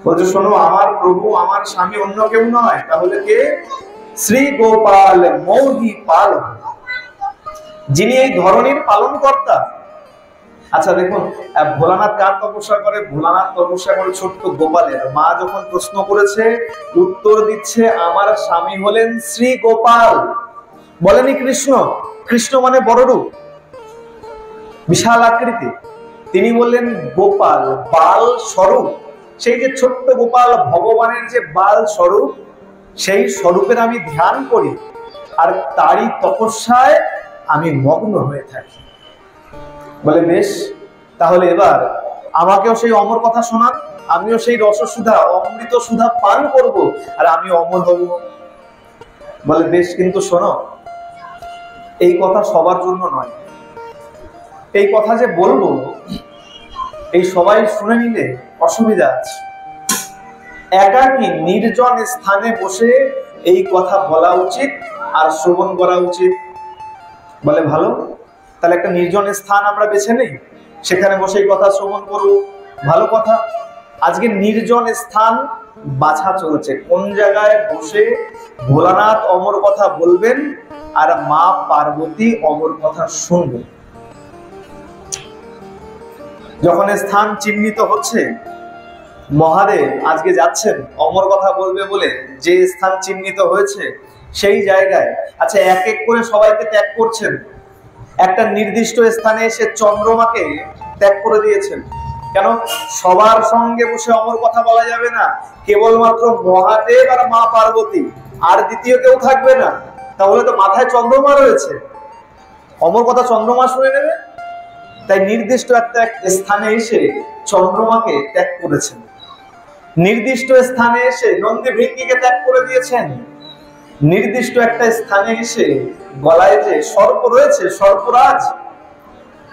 [SPEAKER 1] বলছে শোনো, আমার প্রভু, আমার স্বামী অন্য কেউ নয়, তাহলে কে? শ্রী গোপাল মোহি পালন, যিনি এই ধরনের পালন কর্তা। আচ্ছা দেখুন, ভোলানাথ কার তপস্যা করে? ভোলানাথ তপস্যা করে ছোট্ট গোপালের। মা যখন প্রশ্ন করেছে, উত্তর দিচ্ছে আমার স্বামী হলেন শ্রী গোপাল, বলেনি কৃষ্ণ। কৃষ্ণ মানে বড় রূপ, বিশাল আকৃতি। তিনি বললেন গোপাল, বাল স্বরূপ। সেই যে ছোট্ট গোপাল, ভগবানের যে বাল স্বরূপ, সেই স্বরূপের আমি ধ্যান করি, আর তারই তপস্যায় আমি মগ্ন হয়ে থাকি। বলে বেশ, তাহলে এবার আমাকেও সেই অমর কথা শোনান, আমিও সেই রসসুধা, অমৃত সুধা পান করব, আর আমি অমর হব। বলে বেশ, কিন্তু শোনো, এই কথা সবার জন্য নয়। এই কথা যে বলবো, এই সবাই শুনে নিলে অসুবিধা আছে। একাকী নির্জন স্থানে বসে এই কথা বলা উচিত, আর শ্রবণ করা উচিত। বলে ভালো, তাহলে একটা নির্জন স্থান আমরা বেছে নেই, সেখানে বসে কথা শ্রবণ করব। ভালো কথা। আজকে নির্জন স্থান বাছা চলছে, কোন জায়গায় বসে ভোলানাথ অমর কথা বলবেন আর মা পার্বতী অমর কথা শুনবেন। যখন স্থান চিহ্নিত হচ্ছে, মহাদেব আজকে যাচ্ছেন অমর কথা বলবে বলে যে স্থান চিহ্নিত হয়েছে সেই জায়গায়, আচ্ছা এক এক করে সবাইকে ত্যাগ করছেন। একটা নির্দিষ্ট স্থানে এসে চন্দ্রমাকে ত্যাগ করে দিয়েছেন। কেন? সবার সঙ্গে বসে অমর কথা বলা যাবে না, কেবলমাত্র মহাদেব আর মা পার্বতী, আর দ্বিতীয় কেউ থাকবে না। তাহলে তো মাথায় চন্দ্রমা রয়েছে, অমর কথা চন্দ্রমা শুনে নেবে। তাই নির্দিষ্ট একটা স্থানে এসে চন্দ্রমাকে ত্যাগ করেছেন, নির্দিষ্ট স্থানে এসে নন্দী ভৃঙ্গিকে ত্যাগ করে দিয়েছেন, নির্দিষ্ট একটা স্থানে এসে গলায় যে সর্প রয়েছে, সর্পরাজ,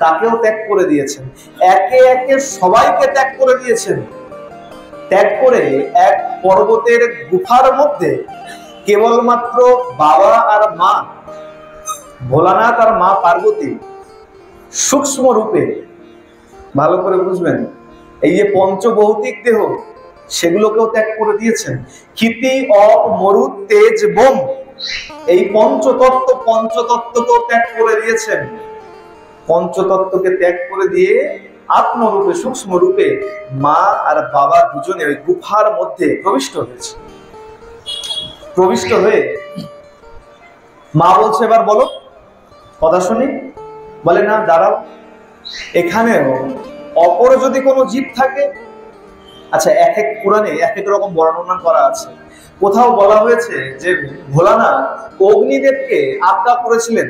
[SPEAKER 1] তাকেও ত্যাগ করে দিয়েছেন। একে একে সবাইকে ত্যাগ করে দিয়েছেন। ত্যাগ করে এক পর্বতের গুফার মধ্যে কেবলমাত্র বাবা আর মা, ভোলানাথ আর মা পার্বতী সূক্ষ্ম রূপে, ভালো করে বুঝবেন, এই যে পঞ্চভৌতিক দেহ সেগুলোকেও ত্যাগ করে দিয়েছেন। ক্ষিতি অপ মরু তেজ বোম, এই পঞ্চতত্ত্বকেও ত্যাগ করে দিয়েছেন। পঞ্চতত্ত্বকে ত্যাগ করে দিয়ে আত্মরূপে, সূক্ষ্ম রূপে মা আর বাবা দুজনে ওই গুফার মধ্যে প্রবিষ্ট হয়েছে। প্রবিষ্ট হয়ে মা বলছে, এবার বলো কথা শুনি। বলে না, দাঁড়াও, এখানেও অপর যদি কোনো জীব থাকে, আচ্ছা এক এক পুরাণে এক এক রকম বর্ণনা করা আছে। কোথাও বলা হয়েছে যে ভোলানাথ অগ্নিদেবকে আজ্ঞা করেছিলেন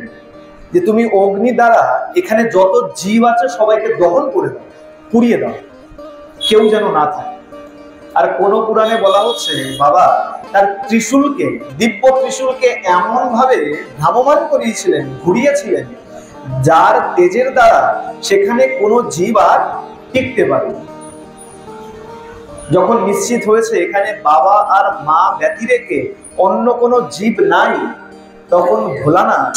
[SPEAKER 1] যে তুমি অগ্নি দ্বারা এখানে যত জীব আছে সবাইকে দহন করে দাও, পুড়িয়ে দাও, কেউ যেন না থাকে। আর কোন পুরাণে বলা হচ্ছে বাবা তার ত্রিশূলকে, দিব্য ত্রিশূলকে এমন ভাবে ভ্রাম্যমান করিয়েছিলেন, ঘুরিয়েছিলেন, যার তেজের দ্বারা সেখানে কোনো জীব আর টিকতে পারে। যখন নিশ্চিত হয়েছে এখানে বাবা আর মা ব্যতি রেখে অন্য কোনো জীব নাই, তখন ভোলানাথ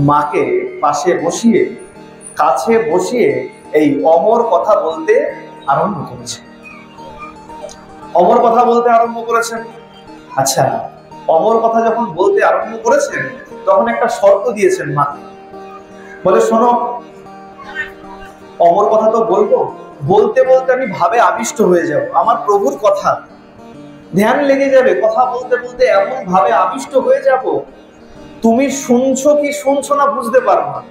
[SPEAKER 1] মাকে পাশে বসিয়ে, কাছে বসিয়ে এই অমর কথা বলতে আরম্ভ করেছে। অমর কথা বলতে আরম্ভ করেছেন। আচ্ছা, অমর কথা যখন বলতে আরম্ভ করেছেন তখন একটা শর্ত দিয়েছেন মাকে। বলে শোনো, অমর কথা তো বলবো, বলতে বলতে আমি ভাবে আবিষ্ট হয়ে যাব, আমার প্রভুর কথা ধ্যান লেগে যাবে, কথা বলতে বলতে এমন ভাবে আবিষ্ট হয়ে যাব, তুমি শুনছো কি শুনছো না বুঝতে পারো না।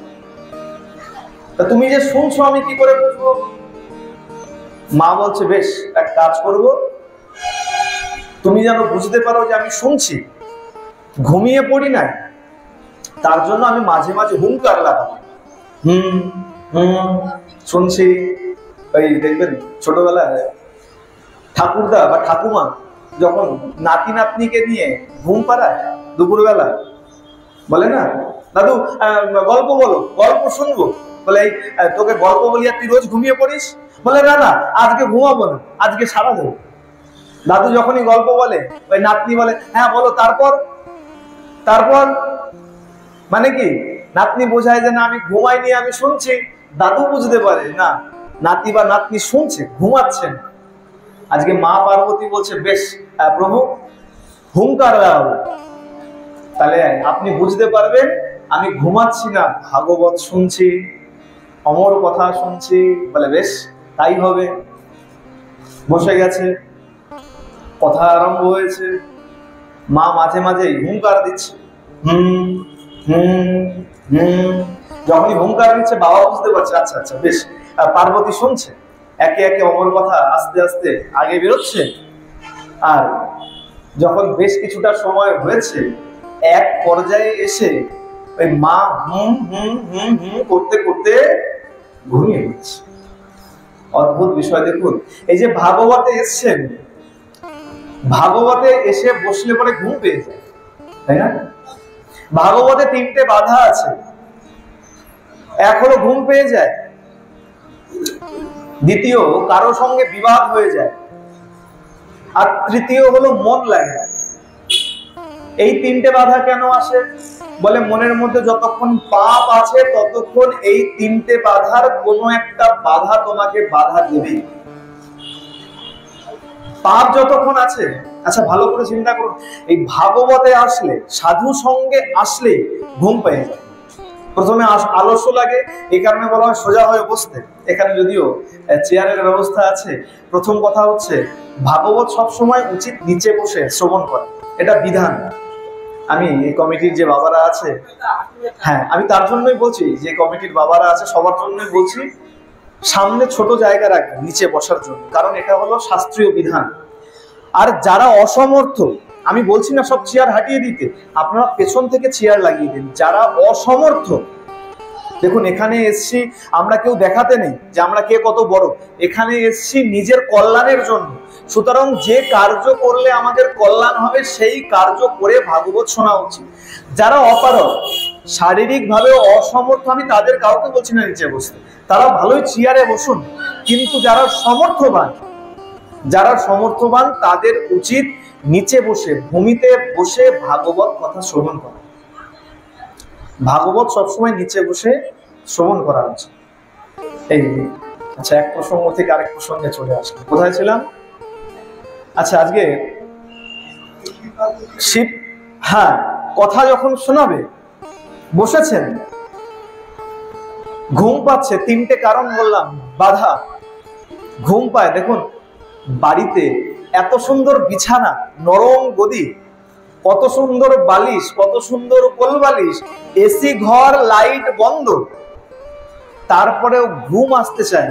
[SPEAKER 1] তা তুমি যে শুনছো আমি কি করে বুঝবো? মা বলছে বেশ, এক কাজ করব, তুমি যেন বুঝতে পারো যে আমি শুনছি, ঘুমিয়ে পড়ি না, তার জন্য আমি মাঝে মাঝে হুঙ্কার লাগাবো। শুনছি। ওই দেখবেন ছোটবেলায় ঠাকুরদা বা ঠাকুমা যখন নাতি নাতনিকে নিয়ে ঘুম পাড়ায় দুপুরবেলা, বলে না দাদু গল্প বলো, গল্প শুনবো। বলে এই তোকে গল্প বলি আর তুই রোজ ঘুমিয়ে পড়িস? বলে না না, আজকে ঘুমাবো না, আজকে সারা দেবো। দাদু যখনই গল্প বলে, ওই নাতনি বলে হ্যাঁ বলো, তারপর তারপর মানে কি, নাতনি বোঝায় যে না আমি ঘুমাইনি, আমি শুনছি। দাদু বুঝতে পারে না নাতি বা নাতনি শুনছে, ঘুমাচ্ছেন। আজকে মা পার্বতী বলছে বেশ প্রভু হুঙ্কার লাগাবো, তাহলে আপনি বুঝতে পারবেন আমি ঘুমাচ্ছি না, ভাগবত শুনছি, অমর কথা শুনছি। বলে বেশ তাই হবে। বসে গেছে, কথা আরম্ভ হয়েছে। মা মাঝে মাঝে হুঙ্কার দিচ্ছে, যখনই হুঙ্কার দিচ্ছে বাবা বুঝতে পারছে আচ্ছা আচ্ছা বেশ, পার্বতী শুনছে। একে একে অমর কথা আস্তে আস্তে আগে বেরোচ্ছে। আর যখন বেশ কিছুটা সময় হয়েছে, এক পর্যায়ে এসে ওই মা করতে করতে ঘুমিয়ে পড়ছে। অদ্ভুত বিষয় দেখুন, এই যে ভাগবতে এসছেন, ভাগবতে এসে বসলে পরে ঘুম পেয়ে যায়, তাই না? ভাগবতে 3টে বাধা আছে, এক হলো ঘুম পেয়ে যায়, দ্বিতীয় কারো সঙ্গে বিবাদ হয়ে যায়, আর তৃতীয় হলো মন লাগে। এই 3টে বাধা কেন আসে? বলে মনের মধ্যে যতক্ষণ পাপ আছে ততক্ষণ এই তিনটে বাধার কোনো একটা বাধা তোমাকে বাধা দেবে। পাপ যতক্ষণ আছে, আচ্ছা ভালো করে চিন্তা করুন, এই ভাগবতে আসলে, সাধু সঙ্গে আসলে ঘুম পেয়ে যায়। প্রথমে আলস্য লাগে, এই কারণে বলা হয় সোজা হয়ে বসতে। এখানে যদিও চেয়ারের ব্যবস্থা আছে। প্রথম কথা হচ্ছে ভাগবত সবসময় উচিত নিচে বসে শ্রবণ করা, এটা বিধান। আমি এই কমিটির যে বাবারা আছে, হ্যাঁ আমি তার জন্যই বলছি, যে কমিটির বাবারা আছে সবার জন্যই বলছি, সামনে ছোট জায়গা রাখবেন নিচে বসার জন্য, কারণ এটা হলো শাস্ত্রীয় বিধান। আর যারা অসমর্থ, আমি বলছি না সব চেয়ার হাঁটিয়ে দিতে, আপনারা পেছন থেকে চেয়ার লাগিয়ে দিন। যারা অসমর্থ, দেখুন এখানে এসছি আমরা কেউ দেখাতে নেই যে আমরা কে কত বড়, এখানে এসছি নিজের কল্যাণের জন্য। সুতরাং যে কার্য করলে আমাদের কল্যাণ হবে সেই কার্য করে ভাগবত শোনা উচিত। যারা অপারগ, শারীরিক ভাবে অসমর্থ, আমি তাদের কাউকে বলছি না নিচে বসতে, তারা ভালোই চেয়ারে বসুন। কিন্তু যারা সমর্থবান তাদের উচিত নিচে বসে, ভূমিতে বসে ভাগবত কথা শ্রবণ করা। ভাগবত সবসময় নিচে বসে শ্রবণ করা উচিত। এই আচ্ছা, এক প্রসঙ্গ থেকে আরেক প্রসঙ্গে চলে আসলাম। কোথায় ছিলাম? আচ্ছা, আজকে শিব, হ্যাঁ, কথা যখন শোনাবে, বসেছেন, ঘুম পাচ্ছে, তিনটে কারণ বললাম, বাধা। ঘুম পায়, দেখুন বাড়িতে এত সুন্দর বিছানা, নরম গদি, কত সুন্দর বালিশ, কত সুন্দর কোল বালিশ, এসি ঘর, লাইট বন্ধ, তারপরেও ঘুম আসতে চায়।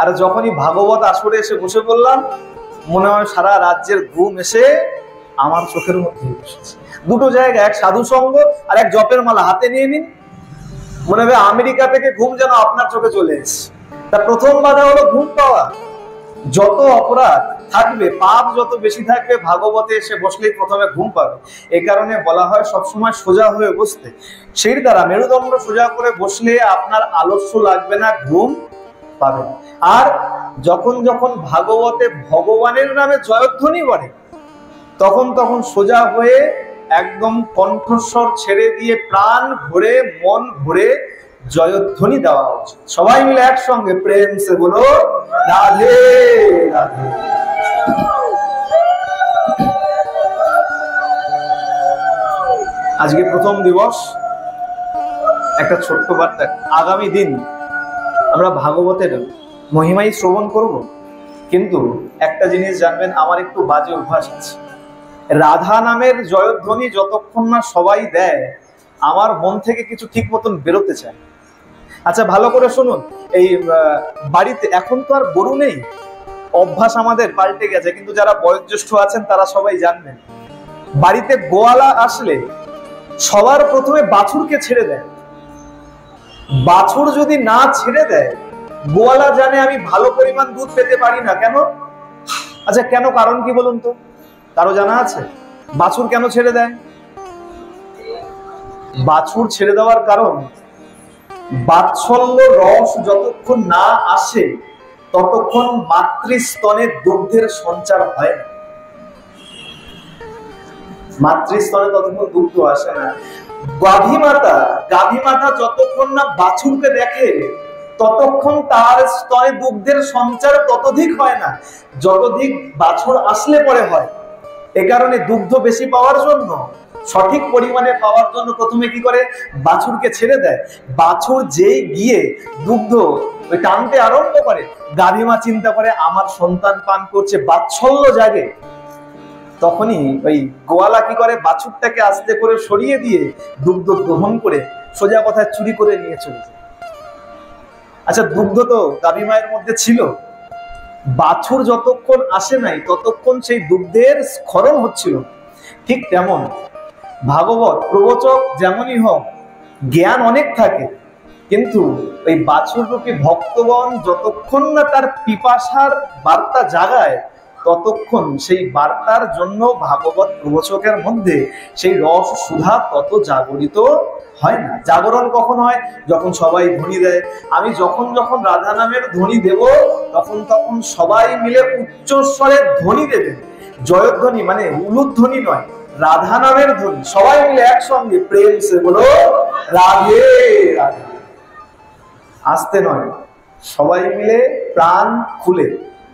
[SPEAKER 1] আর যখনই ভাগবত আসরে এসে বসে পড়লাম, মনে হয় সারা রাজ্যের ঘুম এসে আমার চোখের মধ্যে বসেছে। দুটো জায়গা, এক সাধু সঙ্গ আর এক জপের মালা হাতে নিয়ে নিন, মনে হবে আমেরিকা থেকে ঘুম যেন আপনার চোখে চলে এসেছে। তার প্রথম বাধা হলো ঘুম পাওয়া। যত অপরাধ থাকবে, পাপ যত বেশি থাকবে, ভাগবতে এসে বসলেই প্রথমে ঘুম পাবে। এই কারণে বলা হয় সবসময় সোজা হয়ে বসতে। সেই দ্বারা মেরুদণ্ড সোজা করে বসলে আপনার আলস্য লাগবে না, ঘুম পাবেন। আর যখন যখন ভাগবতে ভগবানের নামে জয়ধ্বনি বাড়ে, তখন তখন সোজা হয়ে একদম কণ্ঠস্বর ছেড়ে দিয়ে প্রাণ ভরে, মন ভরে জয়ধ্বনি দেওয়া উচিত। সবাই মিলে একসঙ্গে প্রেম সে বলো রাধে রাধে। আজকে প্রথম দিবস, একটা ছোট্ট বার্তা। আগামী দিন আমরা ভাগবতের মহিমাই শ্রবণ করব, কিন্তু একটা জিনিস জানবেন, আমার একটু বাজে অভ্যাস আছে। রাধা নামের জয়ধ্বনি যতক্ষণ না সবাই দেয়, আমার মন থেকে কিছু ঠিক মতন বেরোতে চায়। আচ্ছা ভালো করে শুনুন, এই বাড়িতে এখন তো আর গরু নেই, অভ্যাস আমাদের পাল্টে গেছে, কিন্তু যারা বয়োজ্যেষ্ঠ আছেন তারা সবাই জানবেন, বাড়িতে গোয়ালা আসলে সবার প্রথমে বাছুরকে ছেড়ে দেয়। বাছুর যদি না ছেড়ে দেয়, গোয়ালা জানে আমি ভালো পরিমাণ দুধ পেতে পারি না। কেন? আচ্ছা কেন, কারণ কি বলুন তো, কারো জানা আছে? বাছুর কেন ছেড়ে দেয়? বাছুর ছেড়ে দেওয়ার কারণ, বাৎসল্য রস যতক্ষণ না আসে ততক্ষণ মাতৃস্তনে দুগ্ধের সঞ্চার হয় না। মাতৃস্তনে ততক্ষণ দুগ্ধ আসে না। গাভী মাতা যতক্ষণ না বাছুরকে দেখে ততক্ষণ তার স্তনে দুগ্ধের সঞ্চার ততোধিক হয় না, যতোধিক বাছুর আসলে পরে হয়। এ কারণে দুগ্ধ বেশি পাওয়ার জন্য, সঠিক পরিমাণে পাওয়ার জন্য প্রথমে কি করে, বাছুরকে ছেড়ে দেয়। বাছুর যেই গিয়ে দুগ্ধ ওই টানতে আরম্ভ করে, গাভী মা চিন্তা করে আমার সন্তান পান করছে, বাৎসল্য জাগে। তখনই ওই গোয়ালা কি করে, বাছুরটাকে আস্তে করে সরিয়ে দিয়ে দুগ্ধ গ্রহণ করে সোজা কথায় চুরি করে নিয়ে চলে যায়। আচ্ছা দুগ্ধ তো গাভী মায়ের মধ্যে ছিল, বাছুর যতক্ষণ আসে নাই ততক্ষণ সেই দুগ্ধের স্খলন হচ্ছিল। ঠিক তেমন ভাগবত প্রবচক যেমনই হোক, জ্ঞান অনেক থাকে, কিন্তু ওই বাছুর রূপী ভক্তগণ যতক্ষণ না তার পিপাসার বার্তা জাগায়, ততক্ষণ সেই বার্তার জন্য ভাগবত প্রবচকের মধ্যে সেই রস সুধা তত জাগরিত হয় না। জাগরণ কখন হয়? যখন সবাই ধ্বনি দেয়। আমি যখন যখন রাধা নামের ধ্বনি দেব, তখন সবাই মিলে উচ্চস্বরে ধ্বনি দেবে। জয়ধ্বনি মানে উলুধ্বনি নয়, রাধা নামের ধ্বনি, সবাই মিলে একসঙ্গে প্রেম সে বলো রাধে রাধে। আসতে নয়, সবাই মিলে প্রাণ খুলে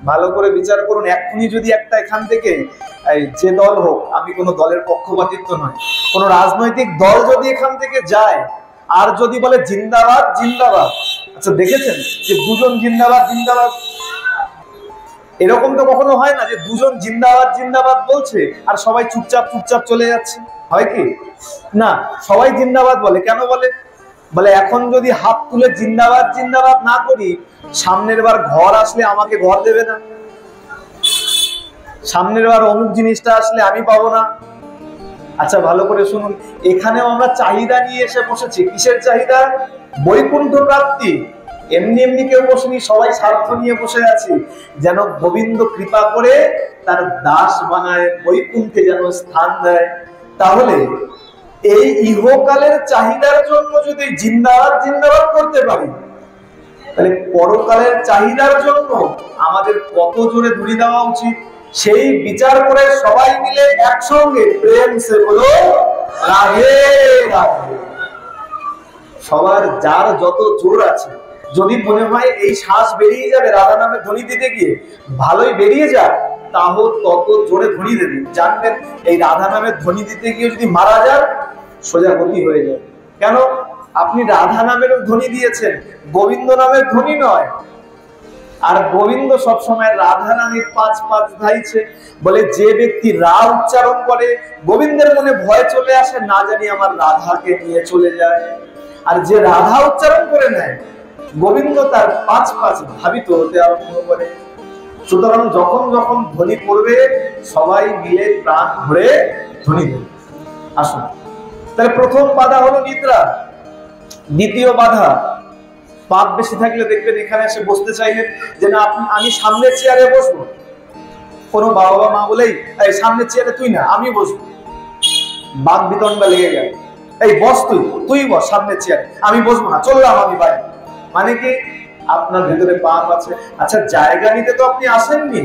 [SPEAKER 1] ভালো করে বিচার করুন। এখনই যদি একটা এখান থেকে যে দল হোক, আমি কোনো দলের পক্ষপাতিত্ব নয়, কোন রাজনৈতিক দল যদি এখান থেকে যায় আর যদি বলে জিন্দাবাদ জিন্দাবাদ, আচ্ছা দেখেছেন যে দুজন জিন্দাবাদ জিন্দাবাদ, এরকম তো কখনো হয় না যে দুজন জিন্দাবাদ জিন্দাবাদ বলছে আর সবাই চুপচাপ চুপচাপ চলে যাচ্ছে, হয় কি না? সবাই জিন্দাবাদ বলে। কেন বলে? বলে এখন যদি হাত তুলে জিন্দাবাদ জিন্দাবাদ না করি, সামনের বার ঘর আসলে আমাকে ঘর দেবে না, সামনের বার অমুক জিনিসটা আসলে আমি পাবো না। আচ্ছা ভালো করে শুনুন, এখানেও আমরা চাহিদা নিয়ে এসে বসেছি। কিসের চাহিদা? বৈকুণ্ঠ প্রাপ্তি। এমনি এমনি কেউ বসেনি, সবাই স্বার্থ নিয়ে বসে আছি, যেন গোবিন্দ কৃপা করে তার দাস বানায়, বৈকুণ্ঠে যেন স্থান দেয়। তাহলে এই ইহকালের চাহিদার জন্য যদি জিন্দাবাদ জিন্দাবাদ করতে পারি, তাহলে পরকালের চাহিদার জন্য আমাদের কত জোরে ধরি দেওয়া উচিত, সেই বিচার করে সবাই মিলে একসঙ্গে প্রেম সে বলো রাধে রাধে। সবার যার যত জোর আছে, যদি মনে হয় এই শ্বাস বেরিয়ে যাবে রাধা নামে ধ্বনি দিতে গিয়ে, ভালোই বেরিয়ে যাক, তাও তত জোরে ধ্বনি দেবে। জানবেন এই রাধা নামে ধ্বনি দিতে গিয়ে যদি মারা যান, সোজা গতি হয়ে যাবে। কেন? আপনি রাধা নামের ধ্বনি দিয়েছেন, গোবিন্দ নামের ধ্বনি নয়। আর গোবিন্দ সবসময় রাধা নামে পাঁচ পাঁচ ধাইছে। বলে যে ব্যক্তি রা উচ্চারণ করে, গোবিন্দের মনে ভয় চলে আসে, না জানি আমার রাধাকে নিয়ে চলে যায়। আর যে রাধা উচ্চারণ করে নেয়, গোবিন্দ তার পাঁচ পাঁচ ভাবিত হতে আরম্ভ করে। সুতরাং যখন যখন ধ্বনি পড়বে, সবাই মিলে প্রাণ ভরে ধ্বনি দেবে। আসুন, তাহলে প্রথম বাধা হলো নিদ্রা। দ্বিতীয় বাধা, পাপ বেশি থাকলে দেখবেন এখানে এসে বসতে চাইলেন যে না আমি সামনের চেয়ারে বসবো, কোনো বাবা বা মা বলেই এই সামনের চেয়ারে তুই না, আমি বসবো, বাক বিতণ্ডা লেগে গেল, এই বস তুই বস সামনের চেয়ারে, আমি বসবো না, চললাম আমি বাইরে। মানে কি? আপনার ভেতরে পাপ আছে। আচ্ছা জায়গা নিতে তো আপনি আসেননি,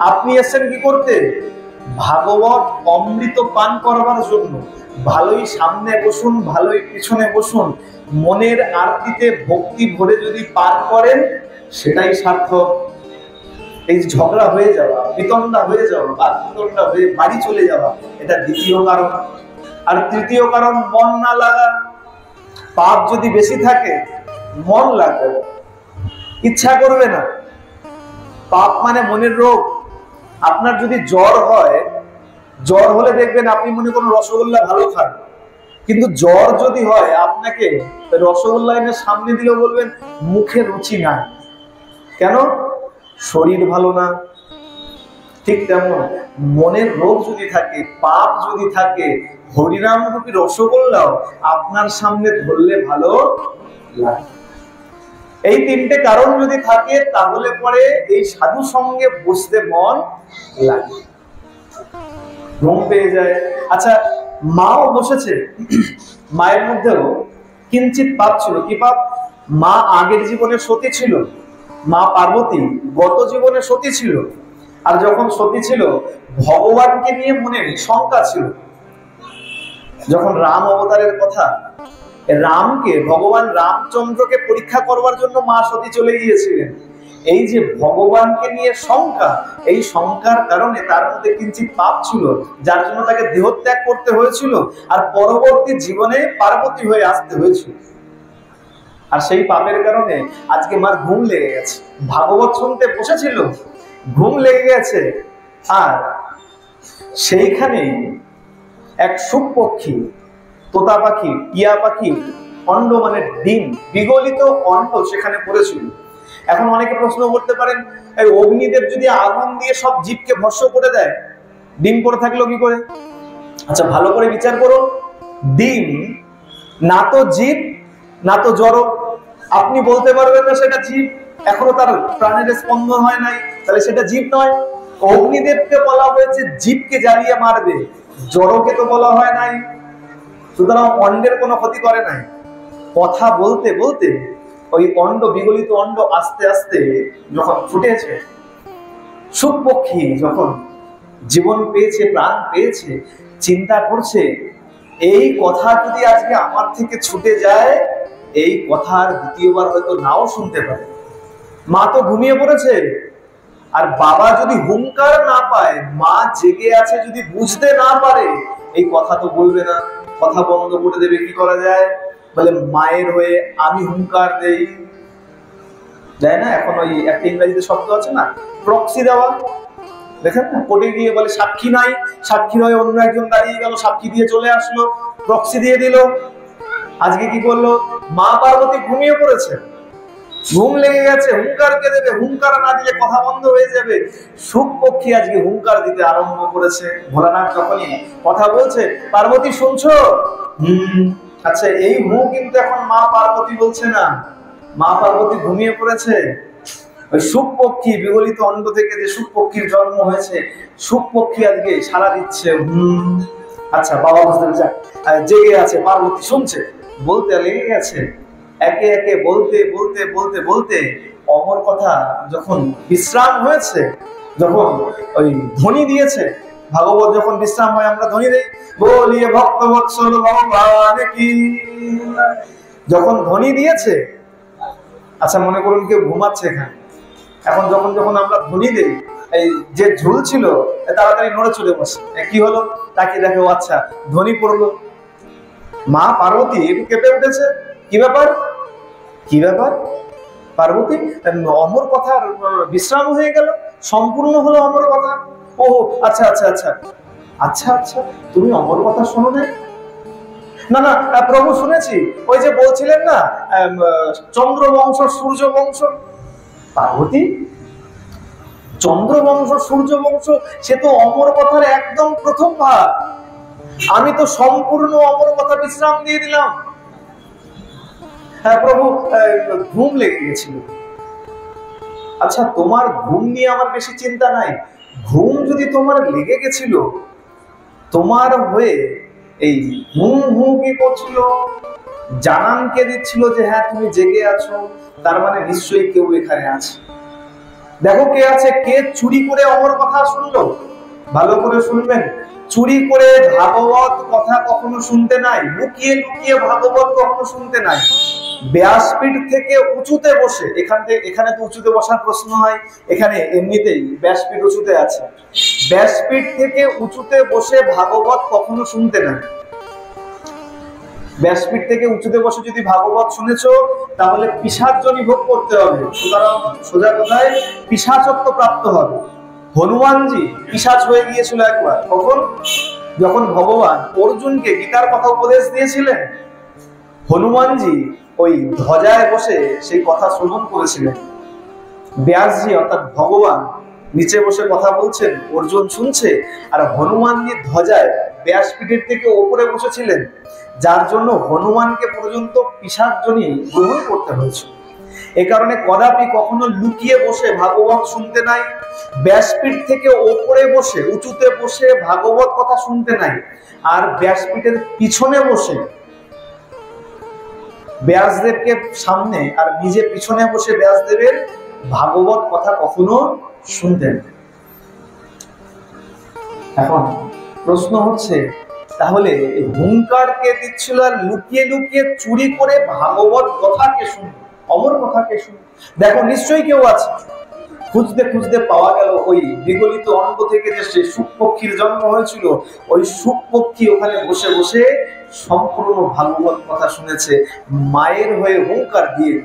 [SPEAKER 1] আপনি এসেছেন কি করতে? ভাগবত অমৃত পান করবার জন্য। ভালোই সামনে বসুন, ভালোই পিছনে বসুন, মনের আরতিতে ভক্তি ভরে যদি পান করেন, সেটাই সার্থক। এই ঝগড়া হয়ে যাওয়া, বিতণ্ডা হয়ে যাওয়া, বাদ বিতণ্ডা হয়ে বাড়ি চলে যাওয়া, এটা দ্বিতীয় কারণ। আর তৃতীয় কারণ মন না লাগা। পাপ যদি বেশি থাকে, মন লাগবে, ইচ্ছা করবে না। পাপ মানে মনের রোগ। আপনার যদি জ্বর হয়, জ্বর হলে দেখবেন আপনি মনে করুন রসগোল্লা ভালো খান, কিন্তু জ্বর যদি হয় আপনাকে রসগোল্লা এনে সামনে দিলে বলবেন মুখে রুচি নাই। কেন? শরীর ভালো না। ঠিক তেমন মনের রোগ যদি থাকে, পাপ যদি থাকে, হরিনাম রূপী রসগোল্লাও আপনার সামনে ধরলে ভালো লাগে। এই তিনটে কারণ যদি থাকে, তাহলে পরে এই সাধু সঙ্গে বসতে মন লাগে, ঘুম পেয়ে যায়। আচ্ছা মাও বসেছে, মায়ের মধ্যেও কিঞ্চিত পাপ ছিল। কি পাপ? মা আগের জীবনে সতী ছিল, মা পার্বতী গত জীবনে সতী ছিল। আর যখন সতী ছিল, ভগবানকে নিয়ে মনে শঙ্কা ছিল। যখন রাম অবতারের কথা, রামকে ভগবান রামচন্দ্রকে পরীক্ষা করবার জন্য মা সতী চলে গিয়েছিলেন। এই যে ভগবানকে নিয়ে শঙ্কা, এই শঙ্কার কারণে তার মধ্যে কিঞ্চিত পাপ ছিল, যার জন্য তাকে দেহত্যাগ করতে হয়েছিল, আর পরবর্তী জীবনে পার্বতী হয়ে আসতে হয়েছিল। আর সেই পাপের কারণে আজকে মার ঘুম লেগে গেছে। ভাগবত শুনতে বসেছিল, ঘুম লেগে গেছে। আর সেইখানেই এক সুখ পক্ষী, তোতা পাখি, টিয়া পাখি অন্ড মানে ডিম, বিগলিত অন্ড সেখানে পড়েছিল। এখন অনেকে প্রশ্ন করতে পারেন, এই অগ্নিদেব যদি আগুন দিয়ে সব জীবকে ভস্ম করে দেয়, ডিম পড়ে থাকলো কি করে? আচ্ছা ভালো করে বিচার করুন, ডিম না তো জীব না তো জড়। আপনি বলতে পারবেন না সেটা জীব, এখনো তার প্রাণের স্পন্দন হয় নাই, তাহলে সেটা জীব নয়। অগ্নিদেবকে বলা হয়েছে জীবকে জ্বালিয়ে মারবে, জড়কে তো বলা হয় নাই। সুতরাং অন্ডের কোনো ক্ষতি করে নাই। কথা বলতে বলতে ওই অন্ড, বিগলিত অন্ড আস্তে আস্তে যখন ফুটেছে, সুখ পক্ষী যখন জীবন পেয়েছে, প্রাণ পেয়েছে, চিন্তা করছে এই কথা যদি আজকে আমার থেকে ছুটে যায়, এই কথা আর দ্বিতীয়বার হয়তো নাও শুনতে পারে। মা তো ঘুমিয়ে পড়েছে, আর বাবা যদি হুঙ্কার না পায়, মা জেগে আছে যদি বুঝতে না পারে, এই কথা তো বলবে না, কথা বন্ধ করে দেবে। কি করা যায়? বলে মায়ের হয়ে আমি হুঙ্কার দেই, যায় না? এখন ওই একটা ইংরেজিতে শব্দ আছে না, প্রক্সি দেওয়া, দেখেন না? কোর্টে গিয়ে বলে সাক্ষী নাই, সাক্ষীর হয়ে অন্য একজন দাঁড়িয়ে গেল, সাক্ষী দিয়ে চলে আসলো, প্রক্সি দিয়ে দিল। আজকে কি করলো? মা পার্বতী ঘুমিয়ে পড়েছে, ঘুম লেগে গেছে, হুঙ্কার কে দেবে, হুঙ্কার না দিলে কথা বন্ধ হয়ে যাবে। শুকপক্ষী আজকে হুঙ্কার দিতে আরম্ভ করেছে। ভোলানাথ যখনই কথা বলছে, পার্বতী শুনছো? আচ্ছা, এই কিন্তু এখন মা পার্বতী বলছে না, মা পার্বতী ঘুমিয়ে পড়েছে। ওই শুকপক্ষী, বিগলিত অণ্ড থেকে যে শুকপক্ষীর জন্ম হয়েছে, শুকপক্ষী আজকে সাড়া দিচ্ছে। আচ্ছা, বাবা বুঝতে পেরেছে, জেগে আছে, পার্বতী শুনছে, বলতে লেগে গেছে। একে একে বলতে বলতে বলতে বলতে অমর কথা যখন বিশ্রাম হয়েছে, যখন ওই ধ্বনি দিয়েছে, ভাগবত যখন বিশ্রাম হয় আমরা ধ্বনি দেই, বলিয়ে ভক্ত বৎসল ভগবান কি, যখন ধ্বনি দিয়েছে। আচ্ছা, মনে করুন কেউ ঘুমাচ্ছে এখানে, এখন যখন যখন আমরা ধ্বনি দেই, এই যে ঝুল ছিল তাড়াতাড়ি নড়ে চলে বসে। কি হলো? তাকে দেখে, আচ্ছা ধ্বনি পড়লো। মা পার্বতী একটু কেঁপে উঠেছে। কি ব্যাপার? কি ব্যাপার পার্বতী? অমর কথার বিশ্রাম হয়ে গেল, সম্পূর্ণ হলো অমর কথা। ও আচ্ছা আচ্ছা আচ্ছা আচ্ছা আচ্ছা, তুমি অমর কথা শোনো না? না না প্রভু, শুনেছি। ওই যে বলছিলেন না, চন্দ্রবংশ সূর্য বংশ। পার্বতী, চন্দ্রবংশ সূর্য বংশ সে তো অমর কথার একদম প্রথম ভাগ। আমি তো সম্পূর্ণ অমর কথা বিশ্রাম দিয়ে দিলাম। হ্যাঁ প্রভু, ঘুম লেগে গেছিল। আচ্ছা, তোমার ঘুম নিয়ে আমার বেশি চিন্তা নাই। ঘুম যদি তোমার লেগে গেছিল, তোমার হয়ে এই হুম হুম কি করছিল, জানান কে দিচ্ছিল যে হ্যাঁ তুমি জেগে আছো, তার মানে নিশ্চয়ই কেউ এখানে আছে। দেখো কে আছে, কে চুরি করে অমর কথা শুনলো। ভালো করে শুনবেন, চুরি করে ভাগবত কথা কখনো শুনতে নাই, লুকিয়ে লুকিয়ে ভাগবত কখনো শুনতে নাই। ব্যাসপীঠ থেকে উঁচুতে বসে, এখানে তো উঁচুতে বসার প্রশ্ন হয়, এখানে এমনিতেই ব্যাসপীঠ উঁচুতে আছে। ব্যাসপীঠ থেকে উঁচুতে বসে ভাগবত কখনো শুনতে নাই। ব্যাসপীঠ থেকে উঁচুতে বসে যদি ভাগবত শুনেছো, তাহলে পিশাচজনী ভোগ করতে হবে। সুতরাং সোজা কথায় পিশাচত্ব প্রাপ্ত হবে। হনুমানজি পিশাচ হয়ে গিয়েছিল একবার। কখন? যখন ভগবান অর্জুনকে গীতার কথা উপদেশ দিয়েছিলেন, হনুমানজি ওই ধ্বজায় বসে সেই কথা শ্রবণ করেছিলেন। ব্যাসজি অর্থাৎ ভগবান নিচে বসে কথা বলছেন, অর্জুন শুনছে, আর হনুমানজি ধ্বজায় ব্যাসপীঠের থেকে ওপরে বসেছিলেন, যার জন্য হনুমানকে পর্যন্ত পিশাচজনী গ্রহণ করতে হয়েছে। এ কারণে কদাপি কখনো লুকিয়ে বসে ভাগবত শুনতে নাই, ব্যাসপীঠ থেকে ওপরে বসে উঁচুতে বসে ভাগবত কথা শুনতে নাই, আর ব্যাসপীঠের পিছনে বসে ব্যাসদেবকে সামনে আর নিজে পিছনে বসে ব্যাসদেবের ভাগবত কথা কখনো শুনতেন। এখন প্রশ্ন হচ্ছে, তাহলে হুঙ্কার কে দিচ্ছিল আর লুকিয়ে লুকিয়ে চুরি করে ভাগবত কথা কে শুনল, অমর কথা কে শুনল? দেখো নিশ্চয়ই কেউ আছে। খুঁজতে খুঁজতে পাওয়া গেল ওই বিগলিত অঙ্গ থেকে যে সে শুকপক্ষীর জন্ম হয়েছিল, ওই শুকপক্ষী ওখানে বসে বসে সম্পূর্ণ ভাগবত কথা শুনেছে, মায়ের হয়ে হুঙ্কার দিয়ে।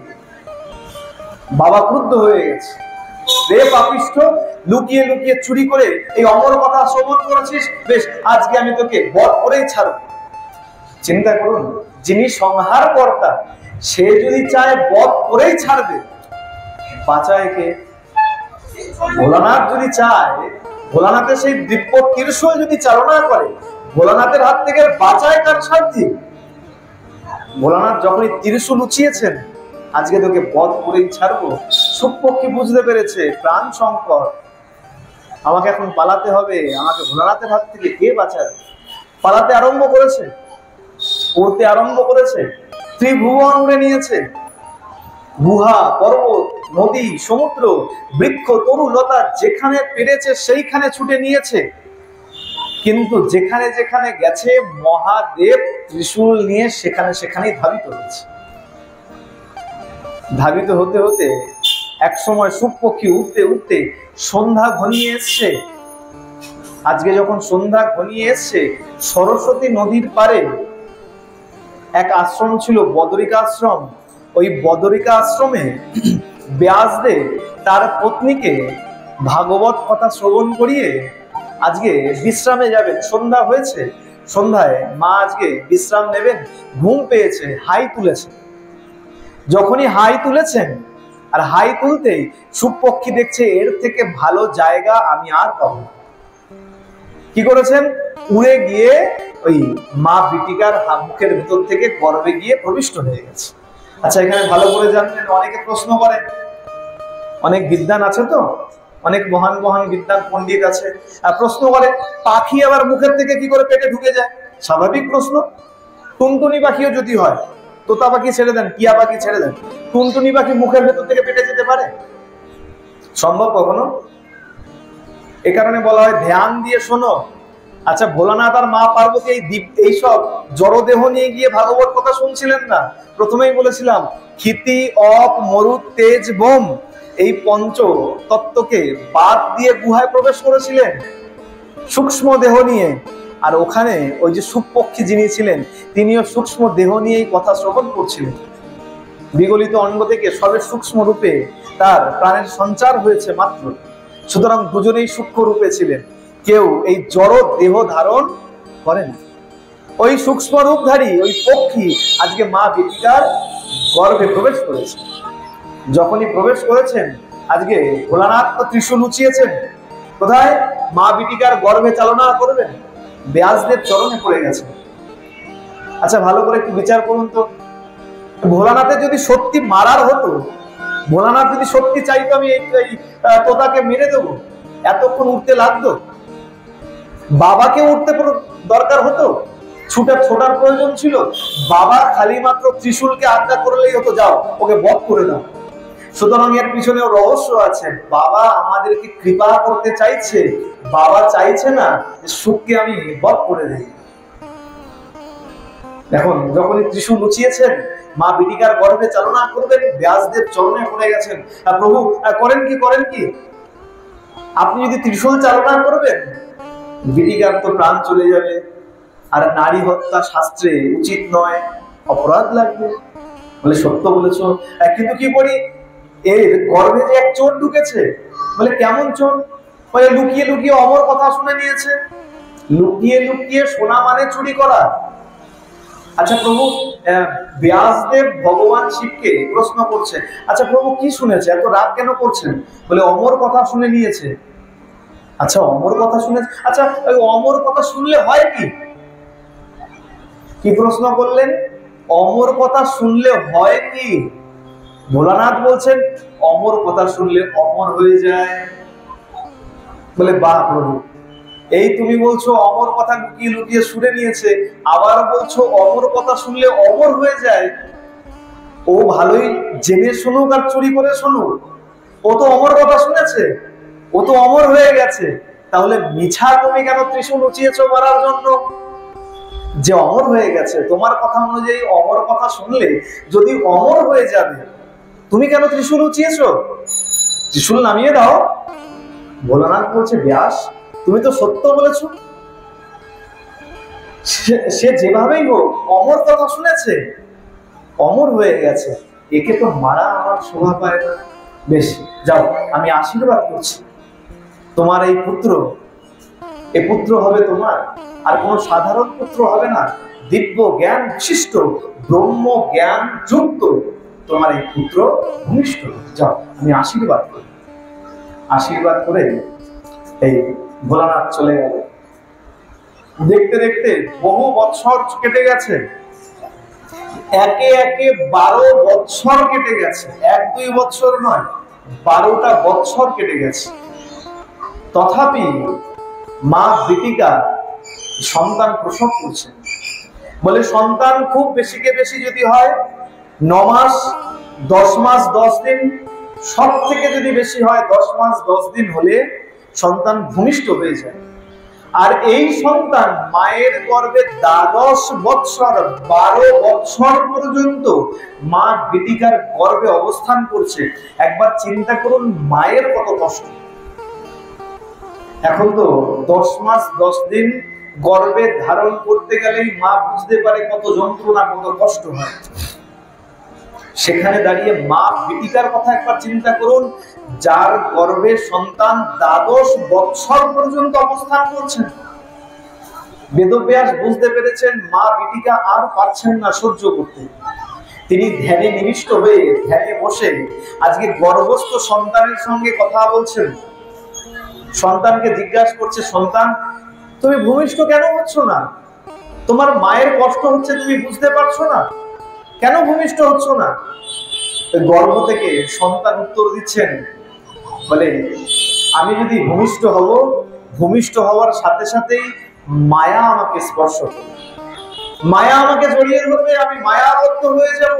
[SPEAKER 1] বাবা ক্রুদ্ধ হয়ে গেছে, রে পাপিষ্ঠ, লুকিয়ে লুকিয়ে চুরি করে এই অমর কথা শ্রবণ করেছিস, বেশ আজকে আমি তোকে বধ করেই ছাড়ব। চিন্তা করুন, যিনি সংহার কর্তা, সে যদি চায় বধ করেই ছাড়বে, বাঁচায় কে? ভোলানাথ যদি চায়, ভোলানাথের সেই দিব্য ত্রিশূল যদি চালনা করে, ভোলানাথের হাত থেকে বাঁচায় কার সাধ্যি? ভোলানাথ যখনই ত্রিশূল উঁচিয়েছেন, আজকে তোকে বধ করেই ছাড়বো। শুকপক্ষী বুঝতে পেরেছে প্রাণ সংকট, আমাকে এখন পালাতে হবে, আমাকে ভোলানাথের হাত থেকে কে বাঁচাবে? পালাতে আরম্ভ করেছে, উড়তে আরম্ভ করেছে, ত্রিভুবন উড়ে নিয়েছে। গুহা, পর্বত, নদী, সমুদ্র, বৃক্ষ, তরু, লতা যেখানে পেরেছে সেইখানে ছুটে নিয়েছে। কিন্তু যেখানে যেখানে গেছে মহাদেব ত্রিশূল নিয়ে সেখানে সেখানেই ধাবিত হয়েছে। ধাবিত হতে হতে এক সময় শুকপক্ষী উঠতে উঠতে সন্ধ্যা ঘনিয়ে এসছে। আজকে যখন সন্ধ্যা ঘনিয়ে এসছে, সরস্বতী নদীর পারে এক আশ্রম ছিল, বদরিকা আশ্রম। ওই বদরিকা আশ্রমে ব্যাসদেব তার পত্নীকে ভাগবত কথা শ্রবণ করিয়ে আজকে বিশ্রামে যাবেন। সন্ধ্যা হয়েছে, সন্ধ্যায় মা আজকে বিশ্রাম নেবেন, ঘুম পেয়েছে, হাই তুলেছে। যখনই হাই তুলেছেন, আর হাই তুলতেই শুকপক্ষী দেখছে এর থেকে ভালো জায়গা আমি আর পাবো না। কি করেছেন? উড়ে গিয়ে ওই মা বিটিকার মুখের ভিতর থেকে গর্ভে গিয়ে প্রবিষ্ট হয়ে গেছে। আচ্ছা, এখানে ভালো করে জানবেন, অনেকে প্রশ্ন করে, অনেক বিদ্বান আছে তো, অনেক মহান মহান বিদ্বান পণ্ডিত আছে, প্রশ্ন করে পাখি আবার মুখের থেকে কি করে পেটে ঢুকে যায়? স্বাভাবিক প্রশ্ন। টুনটুনি পাখিও যদি হয়, তোতা পাখি ছেড়ে দেন, টিয়া পাখি ছেড়ে দেন, টুনটুনি পাখি মুখের ভেতর থেকে পেটে যেতে পারে? সম্ভব কখনো? এ কারণে বলা হয় ধ্যান দিয়ে শোনো। আচ্ছা, ভোলানাথ আর মা পার্বতী এইসব জড়দেহ নিয়ে গিয়ে ভাগবত কথা শুনছিলেন না? প্রথমেই বলেছিলাম ক্ষিতি, অপ, মরুত, তেজ, বোম, এই পঞ্চ তত্ত্বকে বাদ দিয়ে গুহায় প্রবেশ করেছিলেন সূক্ষ্ম দেহ নিয়ে। আর ওখানে ওই যে শুকপক্ষী যিনি ছিলেন, তিনিও সূক্ষ্ম দেহ নিয়েই কথা শ্রবণ করছিলেন। বিগলিত অঙ্গ থেকে সবে সূক্ষ্ম রূপে তার প্রাণের সঞ্চার হয়েছে মাত্র। সুতরাং দুজনেই সূক্ষ্ম রূপে ছিলেন, কেউ এই জড় দেহ ধারণ করেন। ওই সূক্ষ্ম রূপধারী ওই পক্ষী আজকে মা বিটিকার গর্ভে প্রবেশ করেছে। যখনই প্রবেশ করেছেন, আজকে ভোলানাথ তো ত্রিশূল উঁচিয়েছেন, কোথায়? মা বিটিকার গর্ভে চালনা করবেন, ব্যাসদেব চরণে পড়ে গেছে। আচ্ছা, ভালো করে একটু বিচার করুন তো, ভোলানাথের যদি সত্যি মারার হতো, ভোলানাথ যদি সত্যি চাইতো আমি এই তোতাকে মেরে দেবো, এতক্ষণ উঠতে লাগতো? বাবাকে উঠতে দরকার হতো, ছোটার প্রয়োজন ছিল? বাবা খালি মাত্র ত্রিশূলকে আজ্ঞা করলেই হতো, যাও ওকে বধ করে দাও। সুতরাং এর পিছনেও রহস্য আছে। বাবা আমাদেরকে কৃপা করতে চাইছে, বাবা চাইছে না সুখকে আমি বধ করে দিই। এখন যখনই ত্রিশূল উঁচিয়েছেন, মা বিটিকার গর্ভে চালনা করবেন, ব্যাসদেব চরণে পড়ে গেছেন। প্রভু করেন কি আপনি যদি ত্রিশূল চালনা করবেন, বিটিকার তো প্রাণ চলে যাবে, আর নারী হত্যা শাস্ত্রে উচিত নয়, অপরাধ লাগবে। বলে সত্য বলেছো, কিন্তু কি করি? এর গর্ভে যে এক চোর ঢুকেছে। বলে কেমন চোর? বলে লুকিয়ে লুকিয়ে অমর কথা শুনে নিয়েছে। লুকিয়ে লুকিয়ে শোনা মানে চুরি করা। আচ্ছা প্রভু, ব্যাসদেব ভগবান শিবকে প্রশ্ন করছে, আচ্ছা প্রভু কি শুনেছে, এত রাগ কেন করছেন? বলে অমর কথা শুনে নিয়েছে। আচ্ছা অমর কথা শুনেছে, আচ্ছা ওই অমর কথা শুনলে হয় কি? কি প্রশ্ন করলেন? অমর কথা শুনলে হয় কি? ভোলানাথ বলছেন অমর কথা শুনলে অমর হয়ে যায়। বলে বাহ প্রভু, এই তুমি বলছো অমর কথা লুকিয়ে লুকিয়ে শুনে নিয়েছে, আবার বলছো অমর কথা শুনলে অমর হয়ে যায়। ও ভালোই জেনে শুনুক আর চুরি করে শুনুক, ও তো অমর কথা শুনেছে, ও তো অমর হয়ে গেছে। তাহলে মিছা তুমি কেন ত্রিশূল উঁচিয়েছো মারার জন্য? যে অমর হয়ে গেছে, তোমার কথা অনুযায়ী অমর কথা শুনলে যদি অমর হয়ে যাবে, তুমি কেন ত্রিশূল উঁচিয়েছো? ত্রিশূল নামিয়ে দাও। ভোলানাথ বলছে ব্যাস, তুমি তো সত্য বলেছো, সে যেভাবেই হোক অমর কথা শুনেছে, অমর হয়ে গেছে, একে তো মারা আমার শোভা পায় না। বেশ, যাও আমি আশীর্বাদ করছি, তোমার এই পুত্র হবে তোমার, আর কোনো সাধারণ পুত্র হবে না, দিব্য জ্ঞান বিশিষ্ট, ব্রহ্ম জ্ঞান যুক্ত তোমার এই পুত্র ভূমিষ্ঠ। যাও আমি আশীর্বাদ করি। আশীর্বাদ করে এই ভোলানাথ চলে গেল। দেখতে দেখতে বহু বৎসর কেটে গেছে, একে একে 12 বৎসর কেটে গেছে, 1-2 বৎসর নয়, 12টা বৎসর কেটে গেছে। তথাপি মা বিটিকা সন্তান প্রসব করছে। বলে সন্তান খুব বেশিকে বেশি যদি হয় 9 মাস 10 মাস 10 দিন, সব থেকে যদি বেশি হয় 10 মাস 10 দিন হলে সন্তান ভূমিষ্ঠ হয়ে যায়। আর এই সন্তান মায়ের গর্ভে 12 বৎসর 12 বৎসর পর্যন্ত মা বেটিকার গর্ভে অবস্থান করছে। একবার চিন্তা করুন মায়ের কত কষ্ট। এখন তো 10 মাস 10 দিন গর্ভে ধারণ করতে গেলেই মা বুঝতে পারে কত যন্ত্রণা, কত কষ্ট হয়। সেখানে দাঁড়িয়ে মা বেটিকার কথা একবার চিন্তা করুন, যার গর্ভে সন্তান 12 বৎসর পর্যন্ত অবস্থান করছেন। বেদব্যাস বুঝতে পেরেছেন মা বেটিকা আর পারছেন না সহ্য করতে। তিনি ধ্যানে নিবিষ্ট হয়ে ধ্যানে বসে আজকে গর্ভস্থ সন্তানের সঙ্গে কথা বলছেন। সন্তানকে জিজ্ঞাসা করছে, সন্তান তুমি ভূমিষ্ঠ কেন হচ্ছ না? তোমার মায়ের কষ্ট হচ্ছে, তুমি বুঝতে পারছো না? কেন ভূমিষ্ঠ হচ্ছ না? গর্ভ থেকে সন্তান উত্তর দিচ্ছেন, বলে আমি যদি ভূমিষ্ঠ হব, ভূমিষ্ঠ হওয়ার সাথে সাথেই মায়া আমাকে স্পর্শ করবে, মায়া আমাকে জড়িয়ে ধরবে, আমি মায়াবদ্ধ হয়ে যাব।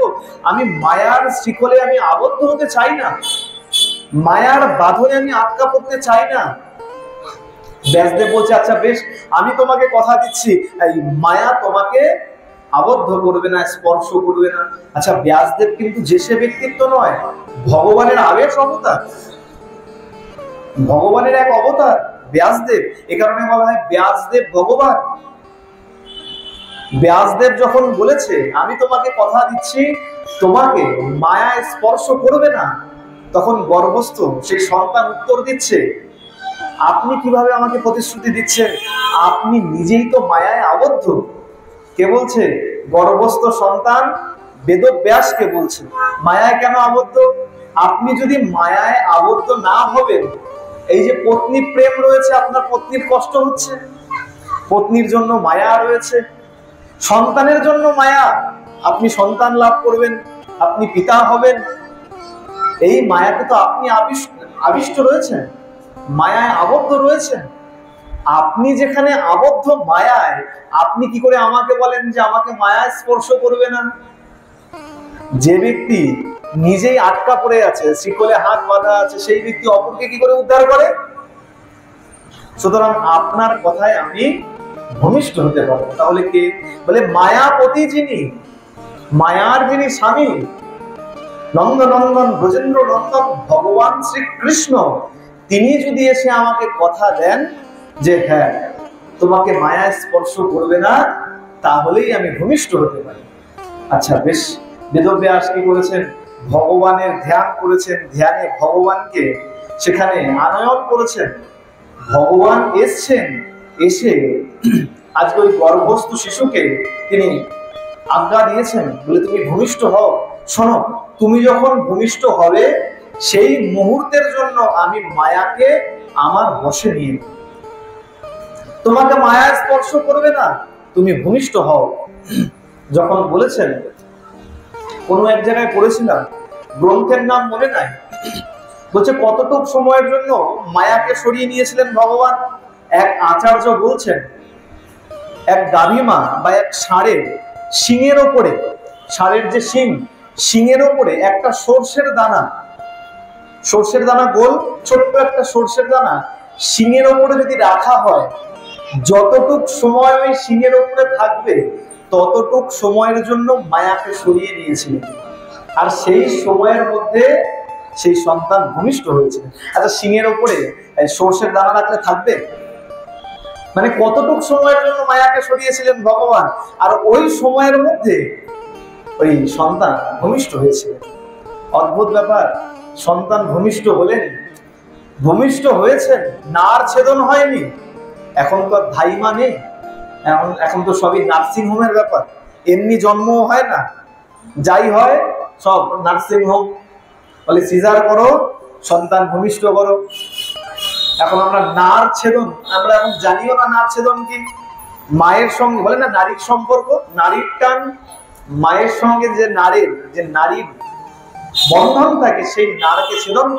[SPEAKER 1] আমি মায়ার শিকলে আমি আবদ্ধ হতে চাই না, মায়ার বাঁধনে আমি আটকা পড়তে চাই না। ব্যাসদেব বলছে, আচ্ছা বেশ, আমি তোমাকে কথা দিচ্ছি এই মায়া তোমাকে আবদ্ধ করবে না, স্পর্শ করবে না। আচ্ছা, ব্যাসদেব কিন্তু যে সে ব্যক্তিত্ব নয়, ভগবানের আবেশ অবতার, ভগবানের এক অবতার ব্যাসদেব। এ কারণে বলা হয় ব্যাসদেব ভগবান। ব্যাসদেব যখন বলেছে আমি তোমাকে কথা দিচ্ছি তোমাকে মায়া স্পর্শ করবে না, তখন গর্ভস্থ সেই সন্তান উত্তর দিচ্ছে, আপনি কিভাবে আমাকে প্রতিশ্রুতি দিচ্ছেন? আপনি নিজেই তো মায়ায় আবদ্ধ। কে বলছে? গর্ভস্থ সন্তান বেদব্যাসকে বলছে। মায়ায় কেন আবদ্ধ? আপনি যদি মায়ায় আবদ্ধ না হবেন, এই যে পত্নী প্রেম রয়েছে, আপনার পত্নীর কষ্ট হচ্ছে, পত্নীর জন্য মায়া রয়েছে, সন্তানের জন্য মায়া, আপনি সন্তান লাভ করবেন, আপনি পিতা হবেন, এই মায়াতে তো আপনি আবিষ্ট রয়েছেন, মায়ায় আবদ্ধ রয়েছেন। আপনি যেখানে আবদ্ধ মায়ায়, আপনি কি করে আমাকে বলেন যে আমাকে মায়ায় স্পর্শ করবে না? যে ব্যক্তি নিজেই আটকা পড়ে আছে, শিকলে হাত বাঁধা আছে, সেই ব্যক্তি অপরকে কি করে উদ্ধার করে? সুতরাং আপনার কথায় আমি ভূমিষ্ঠ হতে পারবো। তাহলে কে? বলে মায়াপতি যিনি, মায়ার যিনি স্বামী, নন্দনন্দন ব্রজেন্দ্র নন্দন ভগবান শ্রীকৃষ্ণ, তিনি যদি এসে আমাকে কথা দেন যে হ্যাঁ তোমাকে মায়া স্পর্শ করবে না, তাহলেই আমি ভূমিষ্ঠ হতে পারি। আচ্ছা বেশ, বেদব্যাস কি করেছেন? ভগবানের ধ্যান করেছেন, ধ্যানে ভগবানকে সেখানে আনয়ন করেছেন। ভগবান এসছেন, এসে আজকে ওই গর্ভস্থ শিশুকে তিনি আজ্ঞা দিয়েছেন, বলে তুমি ভূমিষ্ঠ হও। শোনো, তুমি যখন ভূমিষ্ঠ হবে সেই মুহূর্তের জন্য আমি মায়াকে আমার বশে নিয়ে নেব, তোমাকে মায়া স্পর্শ করবে না, তুমি ভূমিষ্ঠ হও। যখন বলেছেন, কোন এক জায়গায় পড়েছিলাম, গ্রন্থের নাম মনে নাই, বলছে কতটুক সময়ের জন্য মায়াকে সরিয়ে নিয়েছিলেন ভগবান। এক আচার্য বলছেন, এক গাভীমা বা এক ষাঁড়ের শিঙের ওপরে, ষাঁড়ের যে শিং, শিঙের ওপরে একটা সর্ষের দানা, সর্ষের দানা গোল ছোট্ট একটা সর্ষের দানা শিঙের ওপরে যদি রাখা হয়, যতটুক সময় ওই শিঙের ওপরে থাকবে ততটুক সময়ের জন্য মায়াকে সরিয়ে নিয়েছিলেন। আর সেই সময়ের মধ্যে সেই সন্তান ভূমিষ্ঠ হয়েছে। আচ্ছা, শিঙের ওপরে সর্ষের দানা রাখলে থাকবে? মানে কতটুক সময়ের জন্য মায়াকে সরিয়েছিলেন ভগবান, আর ওই সময়ের মধ্যে ওই সন্তান ভূমিষ্ঠ হয়েছিল। অদ্ভুত ব্যাপার। সন্তান ভূমিষ্ঠ হলেন, ভূমিষ্ঠ হয়েছেন, নার ছেদন হয়নি। এখন তো ধাইমা নেই, এখন তো সবই নার্সিং হোমের ব্যাপার। এমনি জন্ম হয় না, যাই হয় সব নার্সিং হোম, বলে সিজার করো, সন্তান ভূমিষ্ঠ করো। এখন আমরা নার ছেদন, আমরা এখন জানিও না নার ছেদন কি। মায়ের সঙ্গে বলে না নারীর সম্পর্ক, নারীর টান, মায়ের সঙ্গে যে নারীর বন্ধন থাকে, সেই নারকে ছেদন,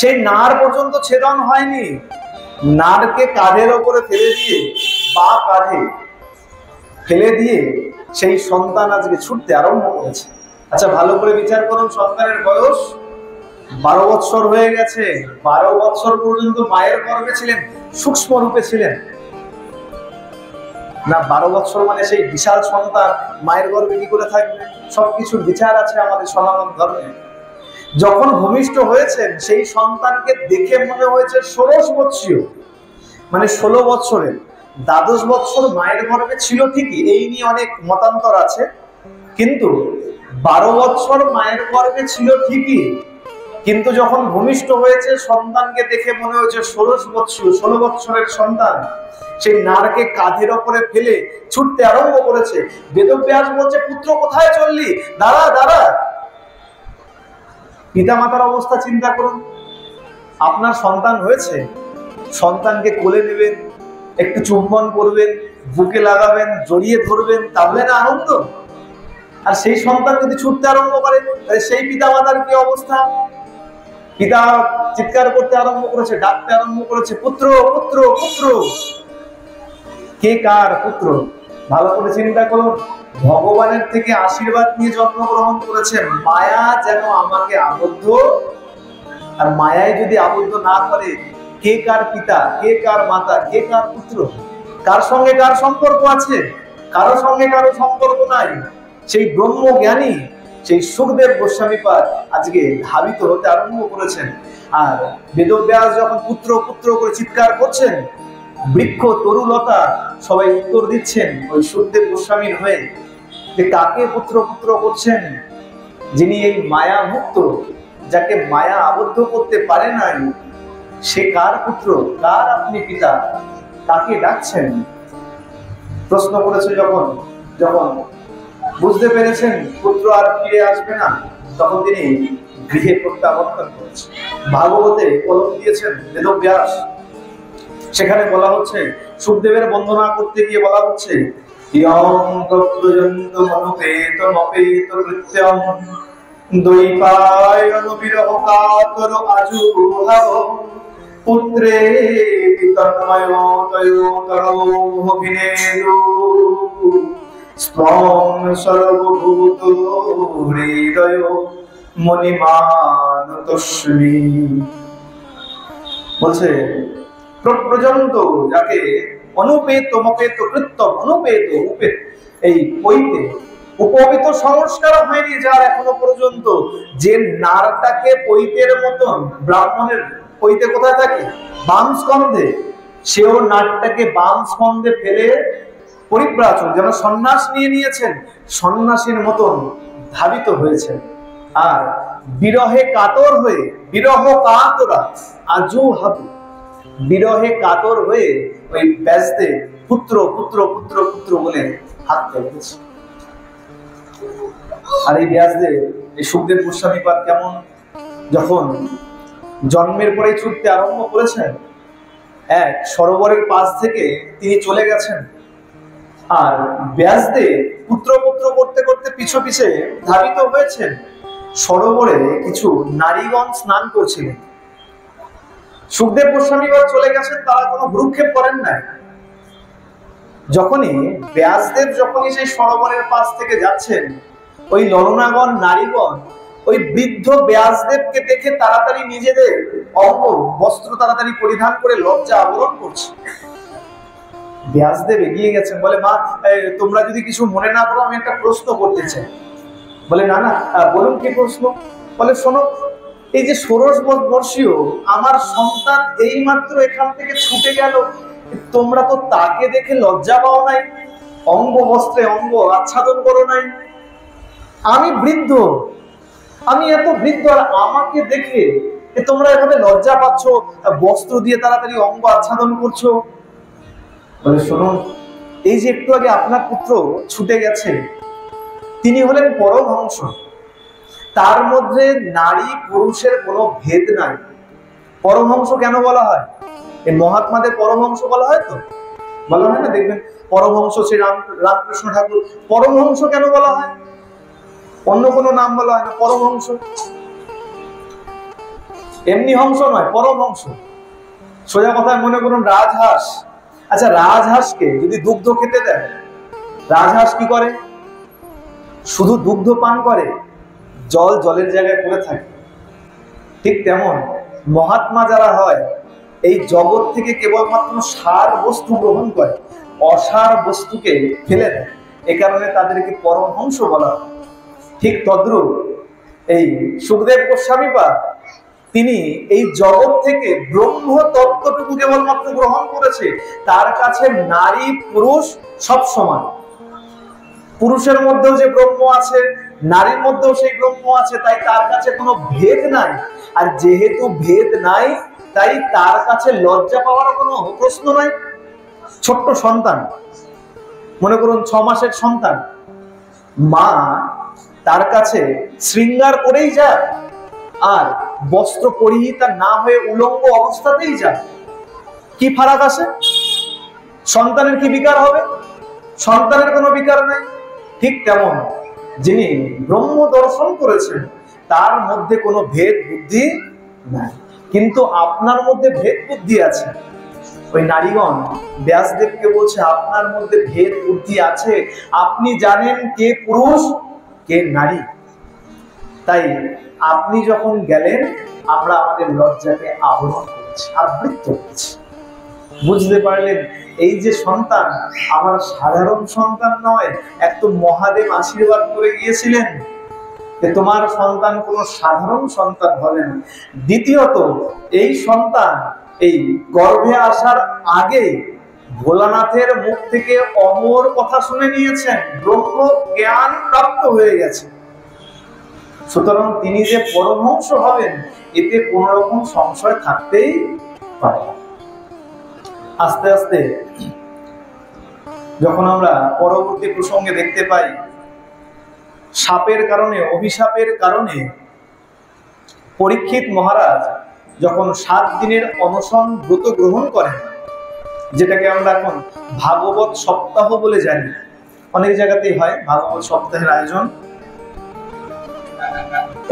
[SPEAKER 1] সেই নার পর্যন্ত ছেদন হয়নি। নারকে কাঁধের ওপরে ফেলে দিয়ে, বা কাঁধে ফেলে দিয়ে সেই সন্তান আজকে ছুটতে আরম্ভ করেছে। আচ্ছা ভালো করে বিচার করুন, সন্তানের বয়স 12 বৎসর হয়ে গেছে, 12 বৎসর পর্যন্ত মায়ের গর্ভে ছিলেন, সূক্ষ্ম রূপে ছিলেন না। 12 বৎসর মানে সেই বিশাল সন্তান মায়ের গর্ভে কি করে থাকবে? সবকিছুর বিচার আছে আমাদের সনাতন ধর্মে। যখন ভূমিষ্ঠ হয়েছেন সেই সন্তানকে দেখে মনে হয়েছে 16 বৎসীয়, মানে 16 বৎসরের। 12 বৎসর মায়ের গর্ভে ছিল ঠিকই, এই নিয়ে অনেক মতান্তর আছে, কিন্তু 12 বৎসর মায়ের গর্ভে ছিল ঠিকই, কিন্তু যখন ভূমিষ্ঠ হয়েছে সন্তানকে দেখে মনে হয়েছে 16 বৎসরের সন্তান। সেই নারকে কাঁধের ওপরে ফেলে ছুটতে আরম্ভ করেছে। বেদব্যাস বলছে, পুত্র কোথায় চললি, দাঁড়া দাঁড়া। পিতা মাতার অবস্থা চিন্তা করুন। আপনার সন্তান হয়েছে, সন্তানকে কোলে নেবেন, একটু চুম্বন করবেন, বুকে লাগাবেন, জড়িয়ে ধরবেন, তাহলে না আনন্দ। আর সেই সন্তান যদি ছুটতে আরম্ভ করে, সেই পিতা মাতার কি অবস্থা? পিতা চিৎকার করতে আরম্ভ করেছে, ডাকতে আরম্ভ করেছে, পুত্র পুত্র পুত্র। কে কার পুত্র? ভালো করে চিন্তা করুন। ভগবানের থেকে আশীর্বাদ নিয়ে জন্মগ্রহণ করেছে। মায়া যেন আমাকে আবদ্ধ, আর মায়ায় যদি আবদ্ধ না করে, কে কার পিতা, কে কার মাতা, কে কার পুত্র? কার সঙ্গে কার সম্পর্ক আছে? কারো সঙ্গে কারো সম্পর্ক নাই। সেই ব্রহ্মজ্ঞানী সেই সুখদেব গোস্বামীপাদ আজকে ধাবিত হতে আরম্ভ করেছেন। আর বেদব্যাস যখন পুত্র পুত্র করে চিৎকার করছেন, বৃক্ষ তরুলতা সবাই উত্তর দিচ্ছেন ওই সুখদেব গোস্বামীর হয়ে, যে কাকে পুত্র পুত্র করছেন? যিনি এই মায়া মুক্ত, যাকে মায়া আবদ্ধ করতে পারে নাই, সে কার পুত্র, কার আপনি পিতা, তাকে ডাকছেন? প্রশ্ন করেছে যখন যখন বুঝতে পেরেছেন পুত্র আর ফিরে আসবে না, তখন তিনি গৃহে প্রত্যাবর্তন করেছেন। ভাগবতে কলম দিয়েছেন বেদব্যাস, সেখানে বলা হচ্ছে, সুখদেবের বন্দনা করতে গিয়ে বলা হচ্ছে, ইয়ং তত্ত্বজন্তু মনোপেত মপেত কৃত্যম দৈপায়ন বিরহ কাতর আজুহাব পুত্রে তন্ময় তয়োতরোভিনেদু স্বং সর্বভূত হৃদয় মণিমানতস্মি। বলছে প্রজন্ত, যাকে অনুপেত মপেত কৃত্যম, অনুপেত উপেত, এই পৈতে উপবিত সংস্কার হয়নি যার এখনো পর্যন্ত, যে নারটাকে পৈতের মতন, ব্রাহ্মণের পৈতে কোথায় থাকে? বাম স্কন্ধে। সেও নারটাকে বাম স্কন্ধে ফেলে পরিব্রাজক, যেন সন্ন্যাস নিয়ে নিয়েছেন, সন্ন্যাসীর মতন ধাবিত হয়েছেন। আর বিরহে কাতর হয়ে, বিরহ কাতরা আজু হাবু, বিরহে কাতর হয়ে ওই ব্যাসদেব পুত্র পুত্র পুত্র পুত্র বলে হাত পেতেছে। আর এই ব্যাসদেব, এই সুখদেব গোস্বামীপাদ কেমন, যখন জন্মের পরে ছুটতে আরম্ভ করেছেন, এক সরোবরের পাশ থেকে তিনি চলে গেছেন। আর ব্যাসদেব পুত্র পুত্র করতে করতে পিছু পিছে ধাবিত হয়েছেন। সরোবরে কিছু নারীগণ স্নান করছিলেন। সুখদেব গোস্বামীপাদ চলে গেছেন, তারা কোনো ভ্রুক্ষেপ করেন নাই। যখনই ব্যাসদেব যখনই সেই সরোবরের পাশ থেকে যাচ্ছেন, ওই ললনাগণ নারীগণ ওই বৃদ্ধ ব্যাসদেবকে দেখে তাড়াতাড়ি নিজেদের অঙ্গ বস্ত্র তাড়াতাড়ি পরিধান করে লজ্জা আবরণ করছে। ব্যাসদেব এগিয়ে গেছেন, বলে, মা তোমরা যদি কিছু মনে না করো, আমি একটা প্রশ্ন করতে চাই। বলে, না না, বলুন কি প্রশ্ন? বলে, শোনো, এই যে 16 বর্ষীয় আমার সন্তান এই মাত্র এখান থেকে ছুটে গেল, তোমরা তো তাকে দেখে লজ্জা পাও নাই, অঙ্গ বস্ত্রে অঙ্গ আচ্ছাদন করো নাই। আমি বৃদ্ধ, আমি এত বৃদ্ধ, আর আমাকে দেখে তোমরা এভাবে লজ্জা পাচ্ছ, বস্ত্র দিয়ে তাড়াতাড়ি অঙ্গ আচ্ছাদন করছো। বলে, শুনুন, এই যে একটু আগে আপনার পুত্র ছুটে গেছে, তিনি হলেন পরমহংস। তার মধ্যে নারী পুরুষের কোনো ভেদ নাই। পরমহংস কেন বলা হয়? এই মহাত্মাদের পরমহংস বলা হয়, তো বলা হয় না, দেখবেন পরমহংস শ্রী রামকৃষ্ণ ঠাকুর। পরমহংস কেন বলা হয়? অন্য কোনো নাম বলা হয় না, পরমহংস। এমনি হংস নয়, পরমহংস। সোজা কথায় মনে করুন রাজহাঁস। আচ্ছা, রাজহাঁসকে যদি দুগ্ধ খেতে দেয়, রাজহাঁস কি করে? শুধু দুগ্ধ পান করে, জল জলের জায়গায় পড়ে থাকে। ঠিক তেমন মহাত্মা যারা হয় এই জগৎ থেকে কেবলমাত্র সার বস্তু গ্রহণ করে, অসার বস্তুকে ফেলে দেয়, এ কারণে তাদেরকে পরমহংস বলা হয়। ঠিক তদ্রূপ এই সুখদেব গোস্বামীপাদ তিনি এই জগৎ থেকে ব্রহ্ম তত্ত্বটুকু কেবলমাত্র গ্রহণ করেছে। তার কাছে নারী পুরুষ সব সমান। পুরুষের মধ্যেও যে ব্রহ্ম আছে, নারীর মধ্যেও সেই ব্রহ্ম আছে, তাই তার কাছে কোনো ভেদ নাই। আর যেহেতু ভেদ নাই, তাই তার কাছে লজ্জা পাওয়ার কোনো প্রশ্ন নাই। ছোট্ট সন্তান, মনে করুন 6 মাসের সন্তান, মা তার কাছে শৃঙ্গার করেই যায় আর বস্ত্র পরিহিতা না হয়ে উলঙ্গ অবস্থাতেই যায়, কি ফারাক আছে? সন্তানের কি বিকার হবে? সন্তানের কোনো বিকার নাই। ঠিক তেমন যিনি ব্রহ্ম দর্শন করেছেন তার মধ্যে কোনো ভেদ বুদ্ধি নাই, কিন্তু আপনার মধ্যে ভেদ বুদ্ধি আছে। ওই নারীগণ ব্যাসদেবকে বলছে আপনার মধ্যে ভেদ বুদ্ধি আছে, আপনি জানেন কে পুরুষ কে নারী। তাই আপনি যখন গেলেন আমরা আমাদের লজ্জাকে আবরণ করেছি, আবৃত করেছি। বুঝতে পারলেন এই যে সন্তান আমার সাধারণ সন্তান নয়, এক তো মহাদেব আশীর্বাদ করে গিয়েছিলেন যে তোমার সন্তান কোনো সাধারণ সন্তান হবে না। দ্বিতীয়ত এই সন্তান এই গর্ভে আসার আগে ভোলানাথের মুখ থেকে অমর কথা শুনে নিয়েছেন, ব্রহ্ম জ্ঞান প্রাপ্ত হয়ে গেছে। সুতরাং তিনি যে পরমহংস হবেন এতে কোন রকম সংশয় থাকতেই পারে। আস্তে আস্তে যখন আমরা পরবর্তী প্রসঙ্গে দেখতে পাই শাপের কারণে, অভিশাপের কারণে পরীক্ষিত মহারাজ যখন 7 দিনের অনশন ব্রত গ্রহণ করেন, যেটাকে আমরা এখন ভাগবত সপ্তাহ বলে জানি, অনেক জায়গাতেই হয় ভাগবত সপ্তাহের আয়োজন।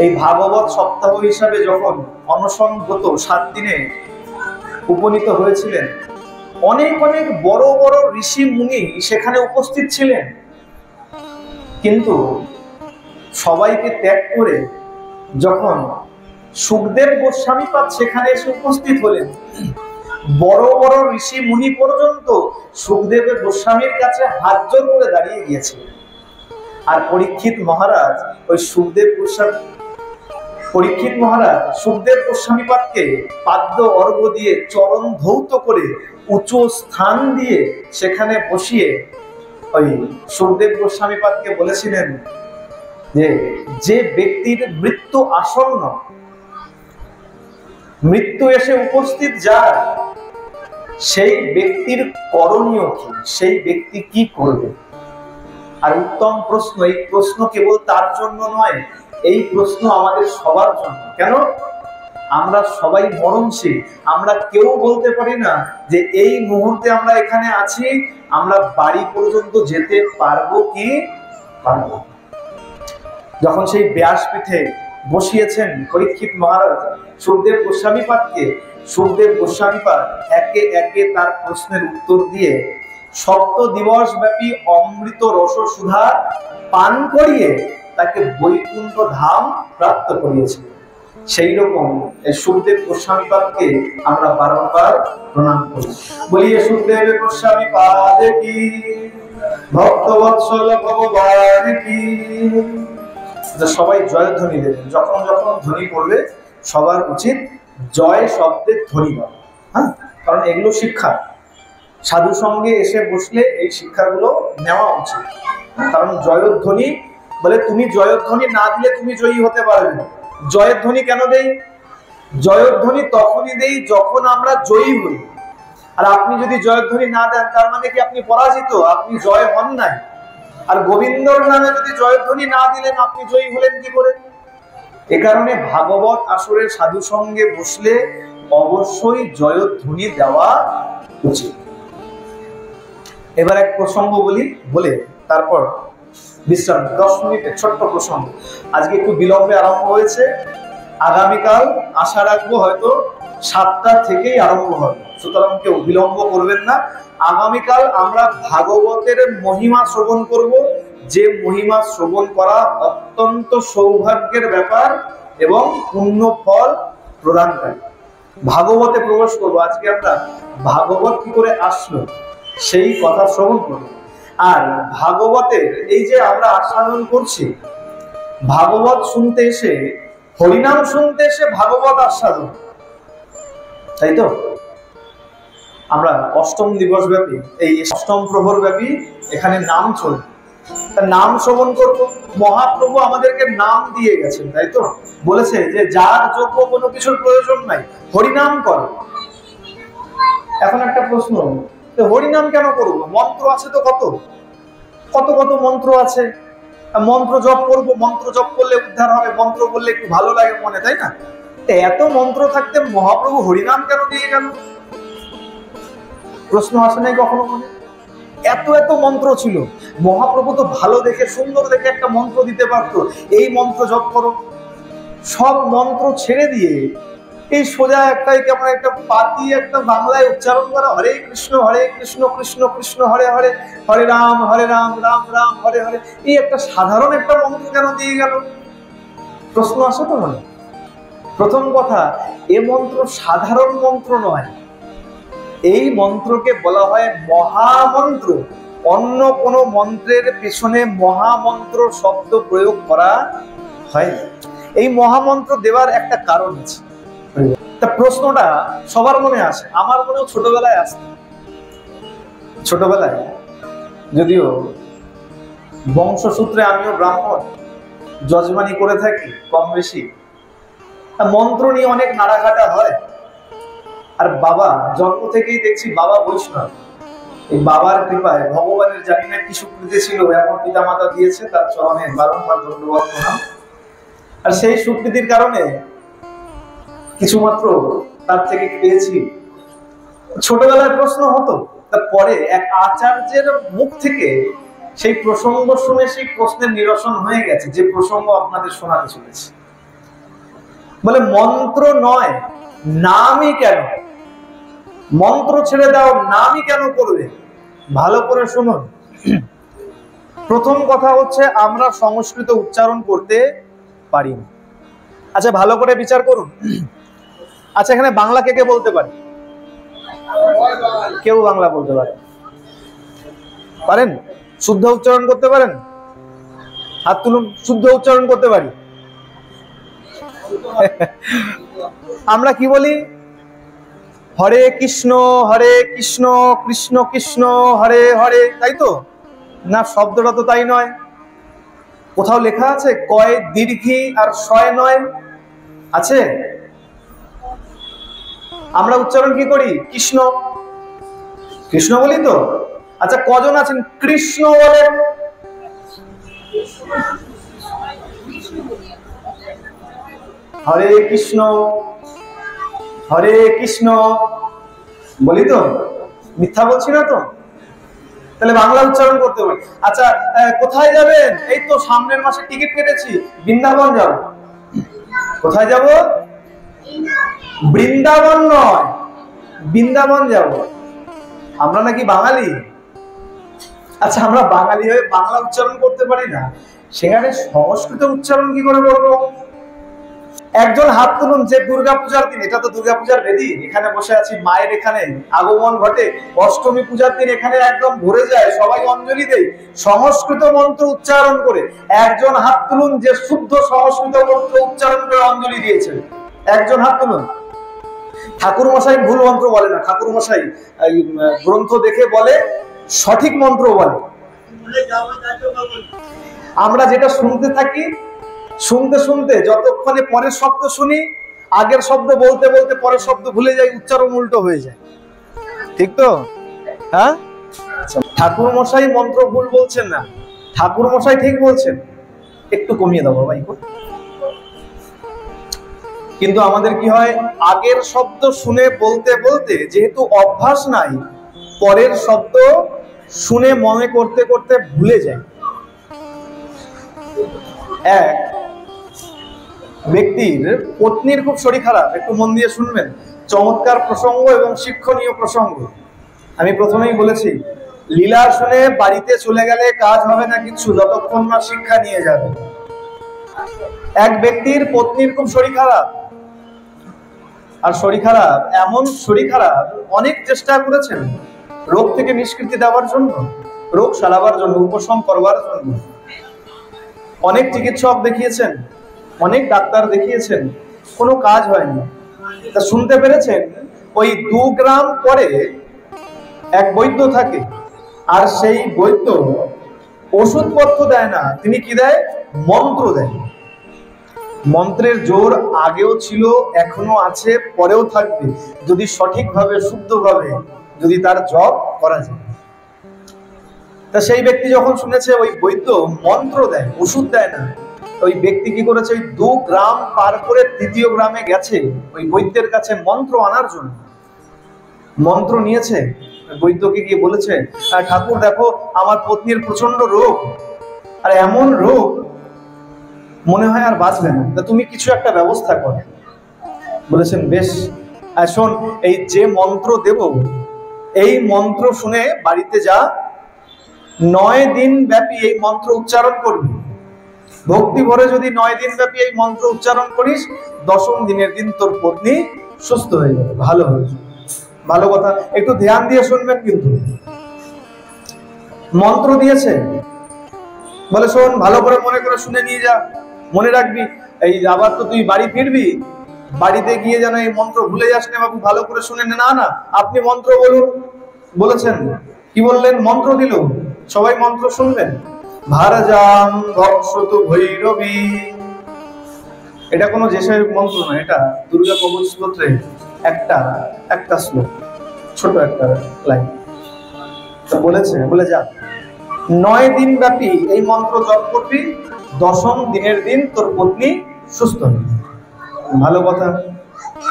[SPEAKER 1] এই ভাগবত সপ্তাহ হিসাবে যখন অনশন ব্রত 7 দিনে উপনীত হয়েছিলেন, অনেক অনেক বড় বড় ঋষি মুনি সেখানে উপস্থিত ছিলেন, কিন্তু সবাইকে ত্যাগ করে যখন সুখদেব গোস্বামীপাদ সেখানে এসে উপস্থিত হলেন, বড় বড় ঋষি মুনি পর্যন্ত সুখদেব গোস্বামীর কাছে হাত জোর করে দাঁড়িয়ে গিয়েছিলেন। আর পরীক্ষিত মহারাজ সুখদেব গোস্বামীপাদকে পাদ্য অর্ঘ্য দিয়ে চরণ ধৌত করে উঁচু স্থান দিয়ে সেখানে বসিয়ে ওই সুখদেব গোস্বামীপাদকে বলেছিলেন যে ব্যক্তির মৃত্যু আসন্ন, মৃত্যু এসে উপস্থিত যার, সেই ব্যক্তির করণীয় কি, সেই ব্যক্তি কি করবে। আর উত্তম প্রশ্ন, এই প্রশ্ন কেবল তার জন্য নয়, এই প্রশ্ন আমাদের সবার জন্য। কেন? আমরা সবাই মরণশীল, আমরা কেউ বলতে পারি না যে এই মুহূর্তে আমরা এখানে আছি, আমরা বাড়ি পর্যন্ত যেতে পারবো কি পারবো। যখন সেই ব্যাসপীঠে বসিয়েছেন পরীক্ষিত মহারাজ সুখদেব গোস্বামীপাদকে, সুখদেব গোস্বামীপাদ একে একে তার প্রশ্নের উত্তর দিয়ে 7 দিবস ব্যাপী অমৃত রস সুধা পান করিয়ে তাকে বৈকুণ্ঠ ধাম প্রাপ্ত করিয়েছে। সেই রকম সুখদেব গোস্বামীপাদকে আমরা বারবার প্রণাম করি। বলিয়ে সুখদেব গোস্বামীপাদ কি, ভক্তবৎসল ভগবান কি। সবাই জয়ধ্বনি দেবেন, যখন যখন ধ্বনি করবে সবার উচিত জয় শব্দের ধ্বনি দেওয়া। হ্যাঁ, কারণ এগুলো শিক্ষা, সাধু সঙ্গে এসে বসলে এই শিক্ষাগুলো নেওয়া উচিত। কারণ জয়ধ্বনি বলে তুমি জয়ধ্বনি না দিলে তুমি জয়ী হতে পারবে না। জয়ধ্বনি কেন দেই? জয়ধ্বনি তখনই দেই যখন আমরা জয়ী হই। আর আপনি যদি জয়ধ্বনি না দেন তার মানে কি আপনি পরাজিত, আপনি জয় হন নাই। আর গোবিন্দর নামে যদি জয়ধ্বনি না দিলেন আপনি জয়ী হলেন কি করে? এ কারণে ভাগবত আসরের সাধু সঙ্গে বসলে অবশ্যই জয়ধ্বনি দেওয়া উচিত। এবার এক প্রসঙ্গ বলে তারপর বিশ্রাম। 10 মিনিটের ছোট্ট প্রসঙ্গ, আজকে একটু বিলম্বে আরম্ভ হয়েছে, আগামীকাল আশা রাখবো হয়তো 7টা থেকেই আরম্ভ হবে, সুতরাং কেউ বিলম্ব করবেন না। আগামীকাল আমরা ভাগবতের মহিমা শ্রবণ করব, যে মহিমা শ্রবণ করা অত্যন্ত সৌভাগ্যের ব্যাপার এবং পুণ্য ফল প্রদানকারী। ভাগবতে প্রবেশ করবো আজকে। আমরা ভাগবত কি করে আসলো সেই কথা শ্রবণ করবো। আর ভাগবতের এই যে আমরা আস্বাদন করছি, ভাগবত শুনতে এসে, হরিনাম শুনতে এসে ভাগবত আস্বাদন, তাই তো? আমরা অষ্টম দিবস ব্যাপী, এই অষ্টম প্রহর ব্যাপী এখানে নাম চলবে, নাম শ্রবণ করব। মহাপ্রভু আমাদেরকে নাম দিয়ে গেছেন, তাই তো? বলেছে যে যার যোগ্য কোনো কিছুর প্রয়োজন নাই, হরিনাম করো। এখন একটা প্রশ্ন, হরিনাম কেন করবো? মন্ত্র আছে তো কত কত কত মন্ত্র আছে, মন্ত্র জপ করব, মন্ত্র জপ করলে উদ্ধার হবে, মন্ত্র বললে একটু ভালো লাগে মনে, তাই না? এত মন্ত্র থাকতে মহাপ্রভু হরিনাম কেন দিয়ে গেল? প্রশ্ন আসে নাই কখনো মনে? এত এত মন্ত্র ছিল, মহাপ্রভু তো ভালো দেখে সুন্দর দেখে একটা মন্ত্র দিতে পারতো, এই মন্ত্র জপ করো। সব মন্ত্র ছেড়ে দিয়ে এই সোজা একটাই কেমন একটা পাতি একটা বাংলায় উচ্চারণ করা, হরে কৃষ্ণ কৃষ্ণ কৃষ্ণ হরে হরে, হরে রাম রাম রাম হরে হরে, এই একটা সাধারণ একটা মন্ত্র কেন দিয়ে গেল? প্রশ্ন আসে তো মনে? প্রথম কথা, এ মন্ত্র সাধারণ মন্ত্র নয়, এই মন্ত্রকে বলা হয় মহামন্ত্র। অন্য কোনো মন্ত্রের পেছনে মহামন্ত্র শব্দ প্রয়োগ করা হয়। এই মহামন্ত্র দেওয়ার একটা কারণ আছে। তা প্রশ্নটা সবার মনে আসে, আমার মনেও ছোটবেলায় আসে। ছোটবেলায় যদিও বংশসূত্রে আমিও ব্রাহ্মণ, যজমানি করে থাকি কম বেশি, মন্ত্র নিয়ে অনেক নাড়াঘাটা হয়। আর বাবা জন্ম থেকেই দেখছি বাবা বৈষ্ণব, এই বাবার কৃপায় ভগবানের জানি না কি সুকৃতি ছিল, এখন পিতা মাতা দিয়েছে, তার চরণে বারংবার ধন্যবাদ প্রণাম। আর সেই সুকৃতির কারণে কিছুমাত্র তার থেকে পেয়েছি। ছোটবেলায় প্রশ্ন হতো, তারপরে এক আচার্যের মুখ থেকে সেই প্রসঙ্গ শুনে সেই প্রশ্নের নিরসন হয়ে গেছে, যে প্রসঙ্গ আপনাদের শোনাতে চলেছে। বলে মন্ত্র নয়, নামই কেন? মন্ত্র ছেড়ে দাও, নামই কেন করবে? ভালো করে শুনুন। প্রথম কথা হচ্ছে আমরা সংস্কৃত উচ্চারণ করতে পারি না। আচ্ছা ভালো করে বিচার করুন। আচ্ছা এখানে বাংলা কে কে বলতে পারে? কেউ বাংলা বলতে পারে? পারেন? শুদ্ধ উচ্চারণ করতে পারেন? হাত তুলুন। শুদ্ধ উচ্চারণ করতে পারি? আমরা কি বলি? হরে কৃষ্ণ কৃষ্ণ কৃষ্ণ হরে হরে, তাই তো না? শব্দটা তো তাই নয়। কোথাও লেখা আছে কয় দীর্ঘী আর শয় নয়? আছে? আমরা উচ্চারণ কি করি? কৃষ্ণ কৃষ্ণ বলি তো। আচ্ছা কজন আছেন কৃষ্ণ বলেন? হরে কৃষ্ণ বলি তো, মিথ্যা বলছি না তো? তাহলে বাংলা উচ্চারণ করতে পারি। আচ্ছা কোথায় যাবেন? এই তো সামনের মাসে টিকিট কেটেছি, বৃন্দাবন যাব। কোথায় যাব? বৃন্দাবন নয়, বৃন্দাবন যাব। আমরা নাকি বাঙালি? আচ্ছা আমরা বাঙালি হয়ে বাংলা উচ্চারণ করতে পারি না, সেখানে সংস্কৃত উচ্চারণ কি করে করবো? একজন হাত তুলুন যে দুর্গাপূজার দিন, এটা তো দুর্গাপূজার বেদি, এখানে বসে আছি, মায়ের এখানে আগমন ঘটে, অষ্টমী পূজার দিন এখানে একদম ভরে যায়, সবাই অঞ্জলি দেয় সংস্কৃত মন্ত্র উচ্চারণ করে। একজন হাত তুলুন যে শুদ্ধ সংস্কৃত মন্ত্র উচ্চারণ করে অঞ্জলি দিয়েছেন। একজন হাত তুলুন। ঠাকুর মশাই ভুল মন্ত্র বলে না, ঠাকুর মশাই গ্রন্থ দেখে বলে, সঠিক মন্ত্র বলে। আমরা যেটা শুনতে থাকি, শুনতে শুনতে যতক্ষণে পরের শব্দ শুনি, আগের শব্দ বলতে বলতে পরের শব্দ ভুলে যাই, উচ্চারণ উল্টো হয়ে যায়, ঠিক তো? হ্যাঁ, ঠাকুর মশাই মন্ত্র ভুল বলছেন না, ঠাকুর মশাই ঠিক বলছেন। একটু কমিয়ে দাও ভাই। কিন্তু আমাদের কি হয়, আগের শব্দ শুনে বলতে বলতে যেহেতু অভ্যাস নাই, পরের শব্দ শুনে মনে করতে করতে ভুলে যায়। এক ব্যক্তির পত্নীর খুব শরীর খারাপ, একটু মন দিয়ে শুনবেন, চমৎকার প্রসঙ্গ এবং শিক্ষণীয় প্রসঙ্গ। আমি প্রথমেই বলেছি, লীলা শুনে বাড়িতে চলে গেলে কাজ হবে না কিছু, যতক্ষণ না শিক্ষা নিয়ে যাবে। এক ব্যক্তির পত্নীর খুব শরীর খারাপ, আর শরীর খারাপ, এমন শরীর খারাপ, অনেক চেষ্টা করেছেন রোগ থেকে নিষ্কৃতি দেওয়ার জন্য, রোগ সারাবার জন্য, উপশম করবার জন্য। অনেক চিকিৎসক দেখিয়েছেন, অনেক ডাক্তার দেখিয়েছেন, কোনো কাজ হয়নি। তা শুনতে পেরেছেন ওই 2 গ্রাম পরে এক বৈদ্য থাকে, আর সেই বৈদ্য ওষুধপত্র দেয় না, তিনি কি দেয়? মন্ত্র দেয়। মন্ত্রের জোর আগেও ছিল, এখনো আছে, পরেও থাকবে, যদি সঠিকভাবে শুদ্ধভাবে যদি তার জপ করা যায়। তা সেই ব্যক্তি যখন শুনেছে ওই বৈদ্য মন্ত্র দেয়, ওষুধ দেয় না, ওই ব্যক্তি কি করেছে? ওই 2 গ্রাম পার করে 3য় গ্রামে গেছে ওই বৈদ্যের কাছে মন্ত্র আনার জন্য। মন্ত্র নিয়েছে, বৈদ্যকে গিয়ে বলেছে, ঠাকুর দেখো আমার পত্নীর প্রচন্ড রোগ, আর এমন রোগ মনে হয় আর বাঁচবে না, তা তুমি কিছু একটা ব্যবস্থা করো। বলেছেন বেশ, শোন, এই যে মন্ত্র দেব, এই মন্ত্র শুনে বাড়িতে যা, 9 দিন ব্যাপী এই মন্ত্র উচ্চারণ করবি। ভক্তি ভরে যদি 9 দিন ব্যাপী এই মন্ত্র উচ্চারণ করিস, 10ম দিনের দিন তোর পত্নী সুস্থ হয়ে যাবে, ভালো হয়ে যাবে। ভালো কথা, একটু ধ্যান দিয়ে শুনবেন কিন্তু। মন্ত্র দিয়েছে, বলে শোন, ভালো করে মনে করে শুনে নিয়ে যা, মনে রাখবি, এই আবার তো তুই বাড়ি ফিরবি, বাড়িতে গিয়ে যেন এই মন্ত্র ভুলে যাস না বাবু, ভালো করে শুনে নে। না না, আপনি মন্ত্র বলুন। বলেছেন, কি বললেন? মন্ত্র দিল, সবাই মন্ত্র শুনবেন। ভারজাম ভক্ষতু ভৈরবী। এটা কোনো যেসব মন্ত্র না, এটা দুর্গা কবচ স্তোত্রে একটা শ্লোক, ছোট একটা লাইন। তো বলেছে, বলে যা 9 দিন ব্যাপী এই মন্ত্র জপ করবি, 10ম দিনের দিন তোর পত্নী সুস্থ হবে। ভালো কথা।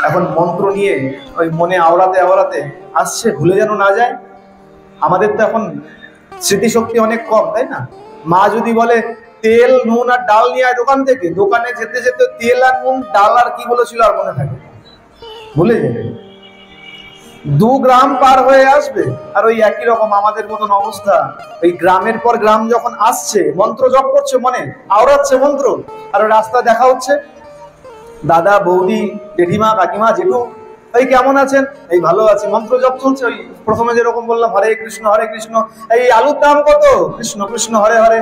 [SPEAKER 1] এখন মন্ত্র নিয়ে ওই মনে আওড়াতে আওড়াতে আসছে, ভুলে যেন না যায়। আমাদের তো এখন স্মৃতিশক্তি অনেক কম, তাই না? মা যদি বলে তেল নুন আর ডাল নিয়ে আয় দোকান থেকে, দোকানে যেতে যেতে তেল আর নুন ডাল আর কি বলেছিল আর মনে থাকে? ভুলে যাবে। 2 গ্রাম পার হয়ে আসবে, আর ওই একই রকম আমাদের মতন অবস্থা। ওই গ্রামের পর গ্রাম যখন আসছে, মন্ত্র জপ করছে, মনে আওড়াচ্ছে মন্ত্র, আর ওই রাস্তা দেখা হচ্ছে, দাদা বৌদি জেঠিমা কাকিমা জেঠু, এই কেমন আছেন? এই ভালো আছি, মন্ত্র জপ চলছে। ওই প্রথমে যেরকম বললাম, হরে কৃষ্ণ হরে কৃষ্ণ, এই আলুর দাম কত? কৃষ্ণ কৃষ্ণ হরে হরে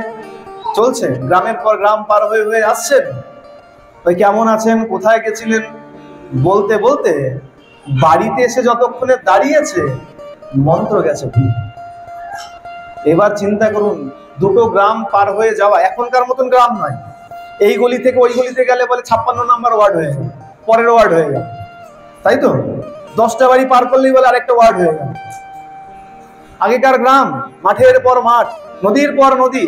[SPEAKER 1] চলছে। গ্রামের পর গ্রাম পার হয়ে হয়ে আসছেন, ওই কেমন আছেন, কোথায় গেছিলেন বলতে বলতে বাড়িতে এসে যতক্ষণে দাঁড়িয়েছে, মন্ত্র গেছে। এবার চিন্তা করুন, 2 গ্রাম পার হয়ে যাওয়া, এখনকার মতন গ্রাম নয়। এই গলি থেকে ওই গলিতে গেলে বলে 56 নম্বর ওয়ার্ড হয়ে গেল, পরের ওয়ার্ড হয়ে গেল, তাই তো? 10টা বাড়ি পার করলেই বলে আরেকটা ওয়ার্ড হয়ে গেল। আগেকার গ্রাম মাঠের পর মাঠ, নদীর পর নদী,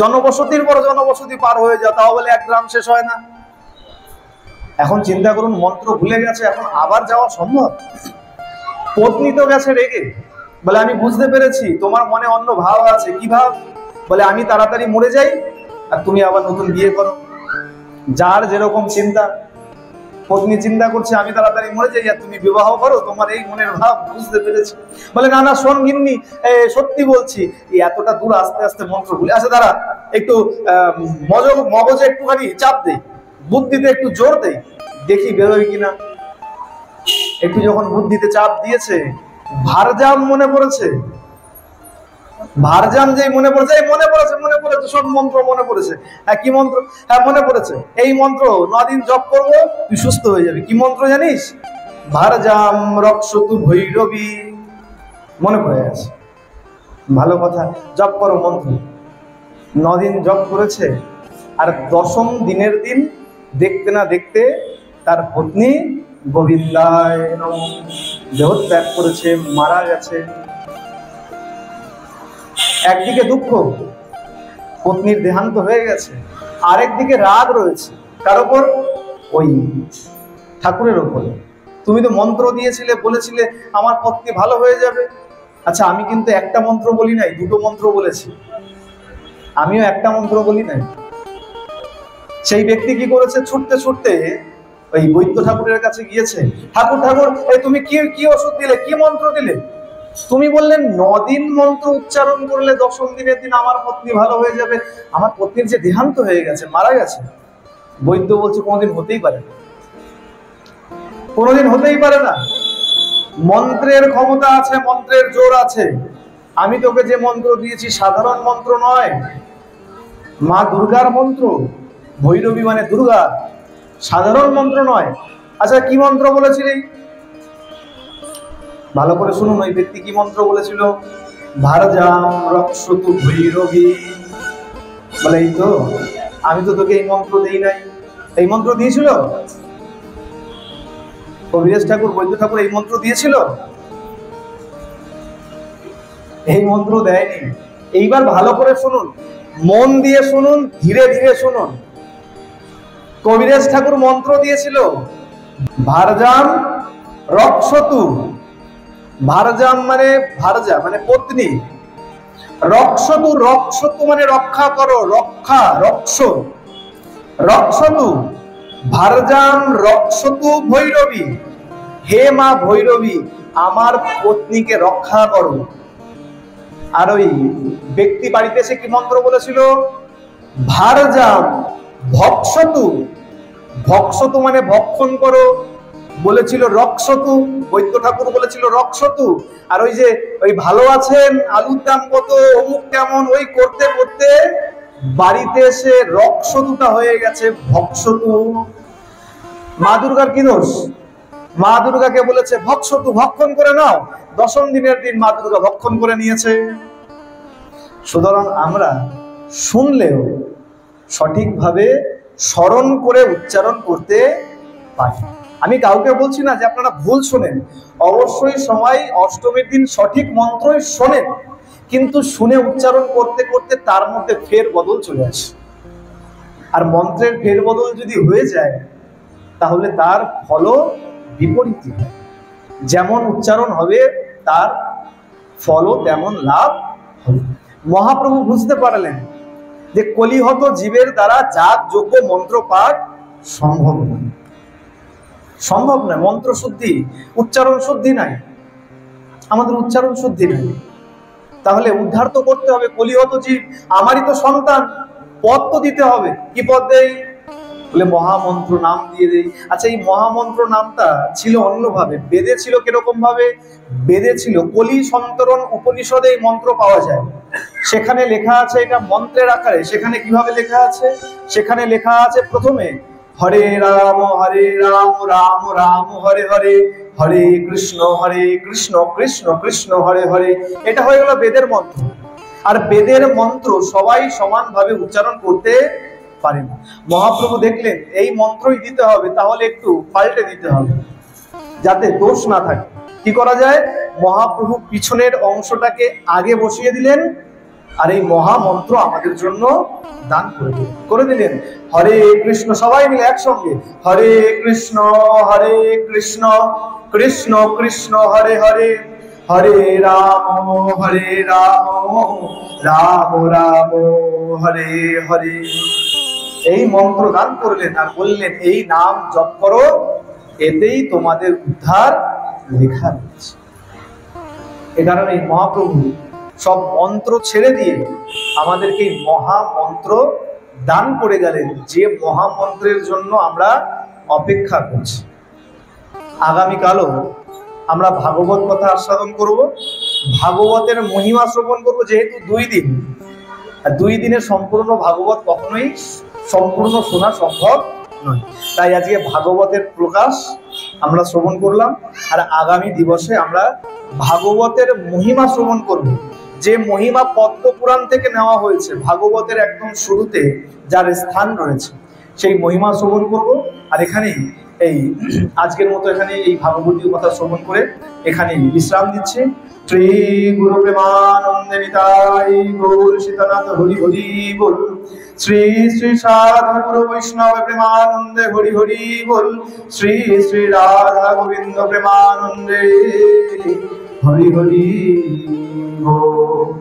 [SPEAKER 1] জনবসতির পর জনবসতি পার হয়ে যাও, তাও বলে 1 গ্রাম শেষ হয় না। এখন চিন্তা করুন, মন্ত্র ভুলে গেছে, এখন আবার যাওয়া সম্ভব? পত্নী তো গেছে রেগে, বলে আমি বুঝতে পেরেছি তোমার মনে অন্য ভাব আছে। কি ভাব? বলে আমি তাড়াতাড়ি মরে যাই আর তুমি আবার নতুন বিয়ে করো। যার যেরকম চিন্তা, পত্নী চিন্তা করছে আমি তাড়াতাড়ি মরে যাই আর তুমি বিবাহ করো, তোমার এই মনের ভাব বুঝতে পেরেছি। বলে না না শোন গিন্নি, সত্যি বলছি, এতটা দূর আস্তে আস্তে মন্ত্র ভুলে। আচ্ছা দাঁড়া, একটু মগজে একটুখানি চাপ দেই, বুদ্ধিতে একটু জোর দেই, দেখি বেরোয় কিনা। একটু যখন বুদ্ধিতে চাপ দিয়েছে, ভারজাম মনে পড়েছে। ভারজাম যেই মনে পড়েছে, মনে পড়েছে সব মন্ত্র মনে পড়েছে। হ্যাঁ, কি মন্ত্র? হ্যাঁ মনে পড়েছে, এই মন্ত্র 9 দিন জপ করবো, তুই সুস্থ হয়ে যাবি। কি মন্ত্র জানিস? ভারজাম রক্ষতু ভৈরবী। মনে পড়ে গেছে। ভালো কথা, জপ করো মন্ত্র। 9 দিন জপ করেছে, আর 10ম দিনের দিন দেখতে না দেখতে তার পত্নী গোবিন্দায় নমঃ দেহত্যাগ করেছে, মারা গেছে। একদিকে দুঃখ, পত্নীর দেহান্ত হয়ে গেছে, আরেকদিকে রাগ রয়েছে কার ওপর? ওই ঠাকুরের ওপরে। তুমি তো মন্ত্র দিয়েছিলে, বলেছিলে আমার পত্নী ভালো হয়ে যাবে। আচ্ছা, আমি কিন্তু একটা মন্ত্র বলি নাই, 2টো মন্ত্র বলেছি। আমিও একটা মন্ত্র বলি নাই। সেই ব্যক্তি কি করেছে? ছুটতে ছুটতে ওই বৈদ্য ঠাকুরের কাছে গিয়েছে। ঠাকুর ঠাকুর, এই তুমি কি ওষুধ দিলে, কি মন্ত্র দিলে? তুমি বললেন 9 দিন মন্ত্র উচ্চারণ করলে 10ম দিনের দিন আমার পত্নী ভালো হয়ে যাবে। আমার পত্নীর যে দেহান্ত হয়ে গেছে, মারা গেছে। বৈদ্য বলছে কোনোদিন হতেই পারে না। কোনোদিন হতেই পারে না। মন্ত্রের ক্ষমতা আছে, মন্ত্রের জোর আছে। আমি তোকে যে মন্ত্র দিয়েছি সাধারণ মন্ত্র নয়, মা দুর্গার মন্ত্র। ভৈরবী মানে দুর্গা, সাধারণ মন্ত্র নয়। আচ্ছা, কি মন্ত্র বলেছিলি? ভালো করে শুনুন, ওই ব্যক্তি কি মন্ত্র বলেছিল? ভারজাম রক্ষতু ভৈরবী। বলে এই তো, আমি তো তোকে এই মন্ত্র দেই নাই। এই মন্ত্র দিয়েছিল কবিরাজ ঠাকুর, বৈদ্য ঠাকুর এই মন্ত্র দিয়েছিল? এই মন্ত্র দেয়নি। এইবার ভালো করে শুনুন, মন দিয়ে শুনুন, ধীরে ধীরে শুনুন। কবিরাজ ঠাকুর মন্ত্র দিয়েছিল ভারজাম রক্ষতু। ভারজাম মানে ভারজা মানে পত্নী, রক্ষতু রক্ষতু মানে রক্ষা করো, রক্ষা রক্ষ রক্ষতু। ভারজাম রক্ষতু ভৈরবী, হে মা ভৈরবী আমার পত্নীকে রক্ষা করো। আর ওই ব্যক্তি বাড়িতে এসে কি মন্ত্র বলেছিল? ভারজাম ভক্ষতু, ভক্ষতু মানে ভক্ষণ করো, বলেছিল রক্ষতু। বৈদ্য ঠাকুর বলেছিল রক্ষতু। আর ওই যে ওই ভালো আছেন, আলুর দাম কত, অমুক কেমন, ওই করতে করতে বাড়িতে এসে রক্ষতুটা হয়ে গেছে ভক্ষতু। মা দুর্গার কি দোষ? মা দুর্গাকে বলেছে ভক্ষতু, ভক্ষণ করে নাও। দশম দিনের দিন মা দুর্গা ভক্ষণ করে নিয়েছে। সুতরাং আমরা শুনলেও সঠিকভাবে স্মরণ করে উচ্চারণ করতে পারি। আমি কাউকে বলছি না যে আপনারা ভুল শোনেন, অবশ্যই সময় অষ্টমীর দিন সঠিক মন্ত্রই শোনেন, কিন্তু শুনে উচ্চারণ করতে করতে তার মধ্যে ফের বদল চলে আসে। আর মন্ত্রের ফের বদল যদি হয়ে যায় তাহলে তার ফলও বিপরীত হয়। যেমন উচ্চারণ হবে তার ফলও তেমন লাভ হবে। মহাপ্রভু বুঝতে পারলেন যে কলিহত জীবের দ্বারা যাগ যোগ্য মন্ত্র পাঠ সম্ভব নয়, সম্ভব নয়। মন্ত্র শুদ্ধি, উচ্চারণ শুদ্ধি নাই, আমাদের উচ্চারণ শুদ্ধি নাই। তাহলে উদ্ধার তো করতে হবে কলিহত জীব, আমারই তো সন্তান, পদ তো দিতে হবে। কি পদ দেই? বলে মহামন্ত্র নাম দিয়ে দেই। আচ্ছা, এই মহামন্ত্র নামটা ছিল অন্যভাবে, বেদে ছিল কিরকম ভাবে? বেদে ছিল কলি সন্তরণ উপনিষদে এই মন্ত্র পাওয়া যায়। সেখানে লেখা আছে এটা মন্ত্রের আকারে। সেখানে কিভাবে লেখা আছে? সেখানে লেখা আছে প্রথমে হরে রাম রাম রাম হরে হরে, হরে কৃষ্ণ কৃষ্ণ কৃষ্ণ হরে হরে। এটা হয়ে গেল বেদের মন্ত্র। আর বেদের মন্ত্র সবাই সমানভাবে উচ্চারণ করতে পারে না। মহাপ্রভু দেখলেন এই মন্ত্রই দিতে হবে, তাহলে একটু পাল্টে দিতে হবে যাতে দোষ না থাকে। কি করা যায়? মহাপ্রভু পিছনের অংশটাকে আগে বসিয়ে দিলেন, আর এই মহামন্ত্র আমাদের জন্য দান করে দিলেন। হরে কৃষ্ণ, সবাই মিলে একসঙ্গে হরে কৃষ্ণ কৃষ্ণ কৃষ্ণ হরে হরে, হরে রাম রাম রাম হরে হরে। এই মন্ত্র দান করলেন আর বললেন এই নাম জপ করো, এতেই তোমাদের উদ্ধার লেখা রয়েছে। এ কারণে এই মহাপ্রভু সব মন্ত্র ছেড়ে দিয়ে আমাদেরকে এই মহামন্ত্র দান করে গেলেন, যে মহামন্ত্রের জন্য আমরা অপেক্ষা করছি। আগামীকালও আমরা ভাগবত কথা আস্বাদন করব, ভাগবতের মহিমা শ্রবণ করব। যেহেতু 2 দিন, আর 2 দিনে সম্পূর্ণ ভাগবত কখনোই সম্পূর্ণ শোনা সম্ভব নয়, তাই আজকে ভাগবতের প্রকাশ আমরা শ্রবণ করলাম। আর আগামী দিবসে আমরা ভাগবতের মহিমা শ্রবণ করব, যে মহিমা পদ্ম পুরাণ থেকে নেওয়া হয়েছে। ভাগবতের একদম শুরুতে যার স্থান রয়েছে সেই মহিমা শ্রবণ করব। আর এখানেই এই আজকের মতো এখানে এই ভাগবতীয় কথা শ্রবণ করে এখানে বিশ্রাম দিচ্ছি। শ্রী গুরু প্রেমানন্দে নিতাই গৌর সীতানাথ হরি হরি বল। শ্রী শ্রী সাধু গুরু বৈষ্ণব প্রেমানন্দে হরি হরি বল। শ্রী শ্রী রাধা গোবিন্দ প্রেমানন্দে হরি হরি বল।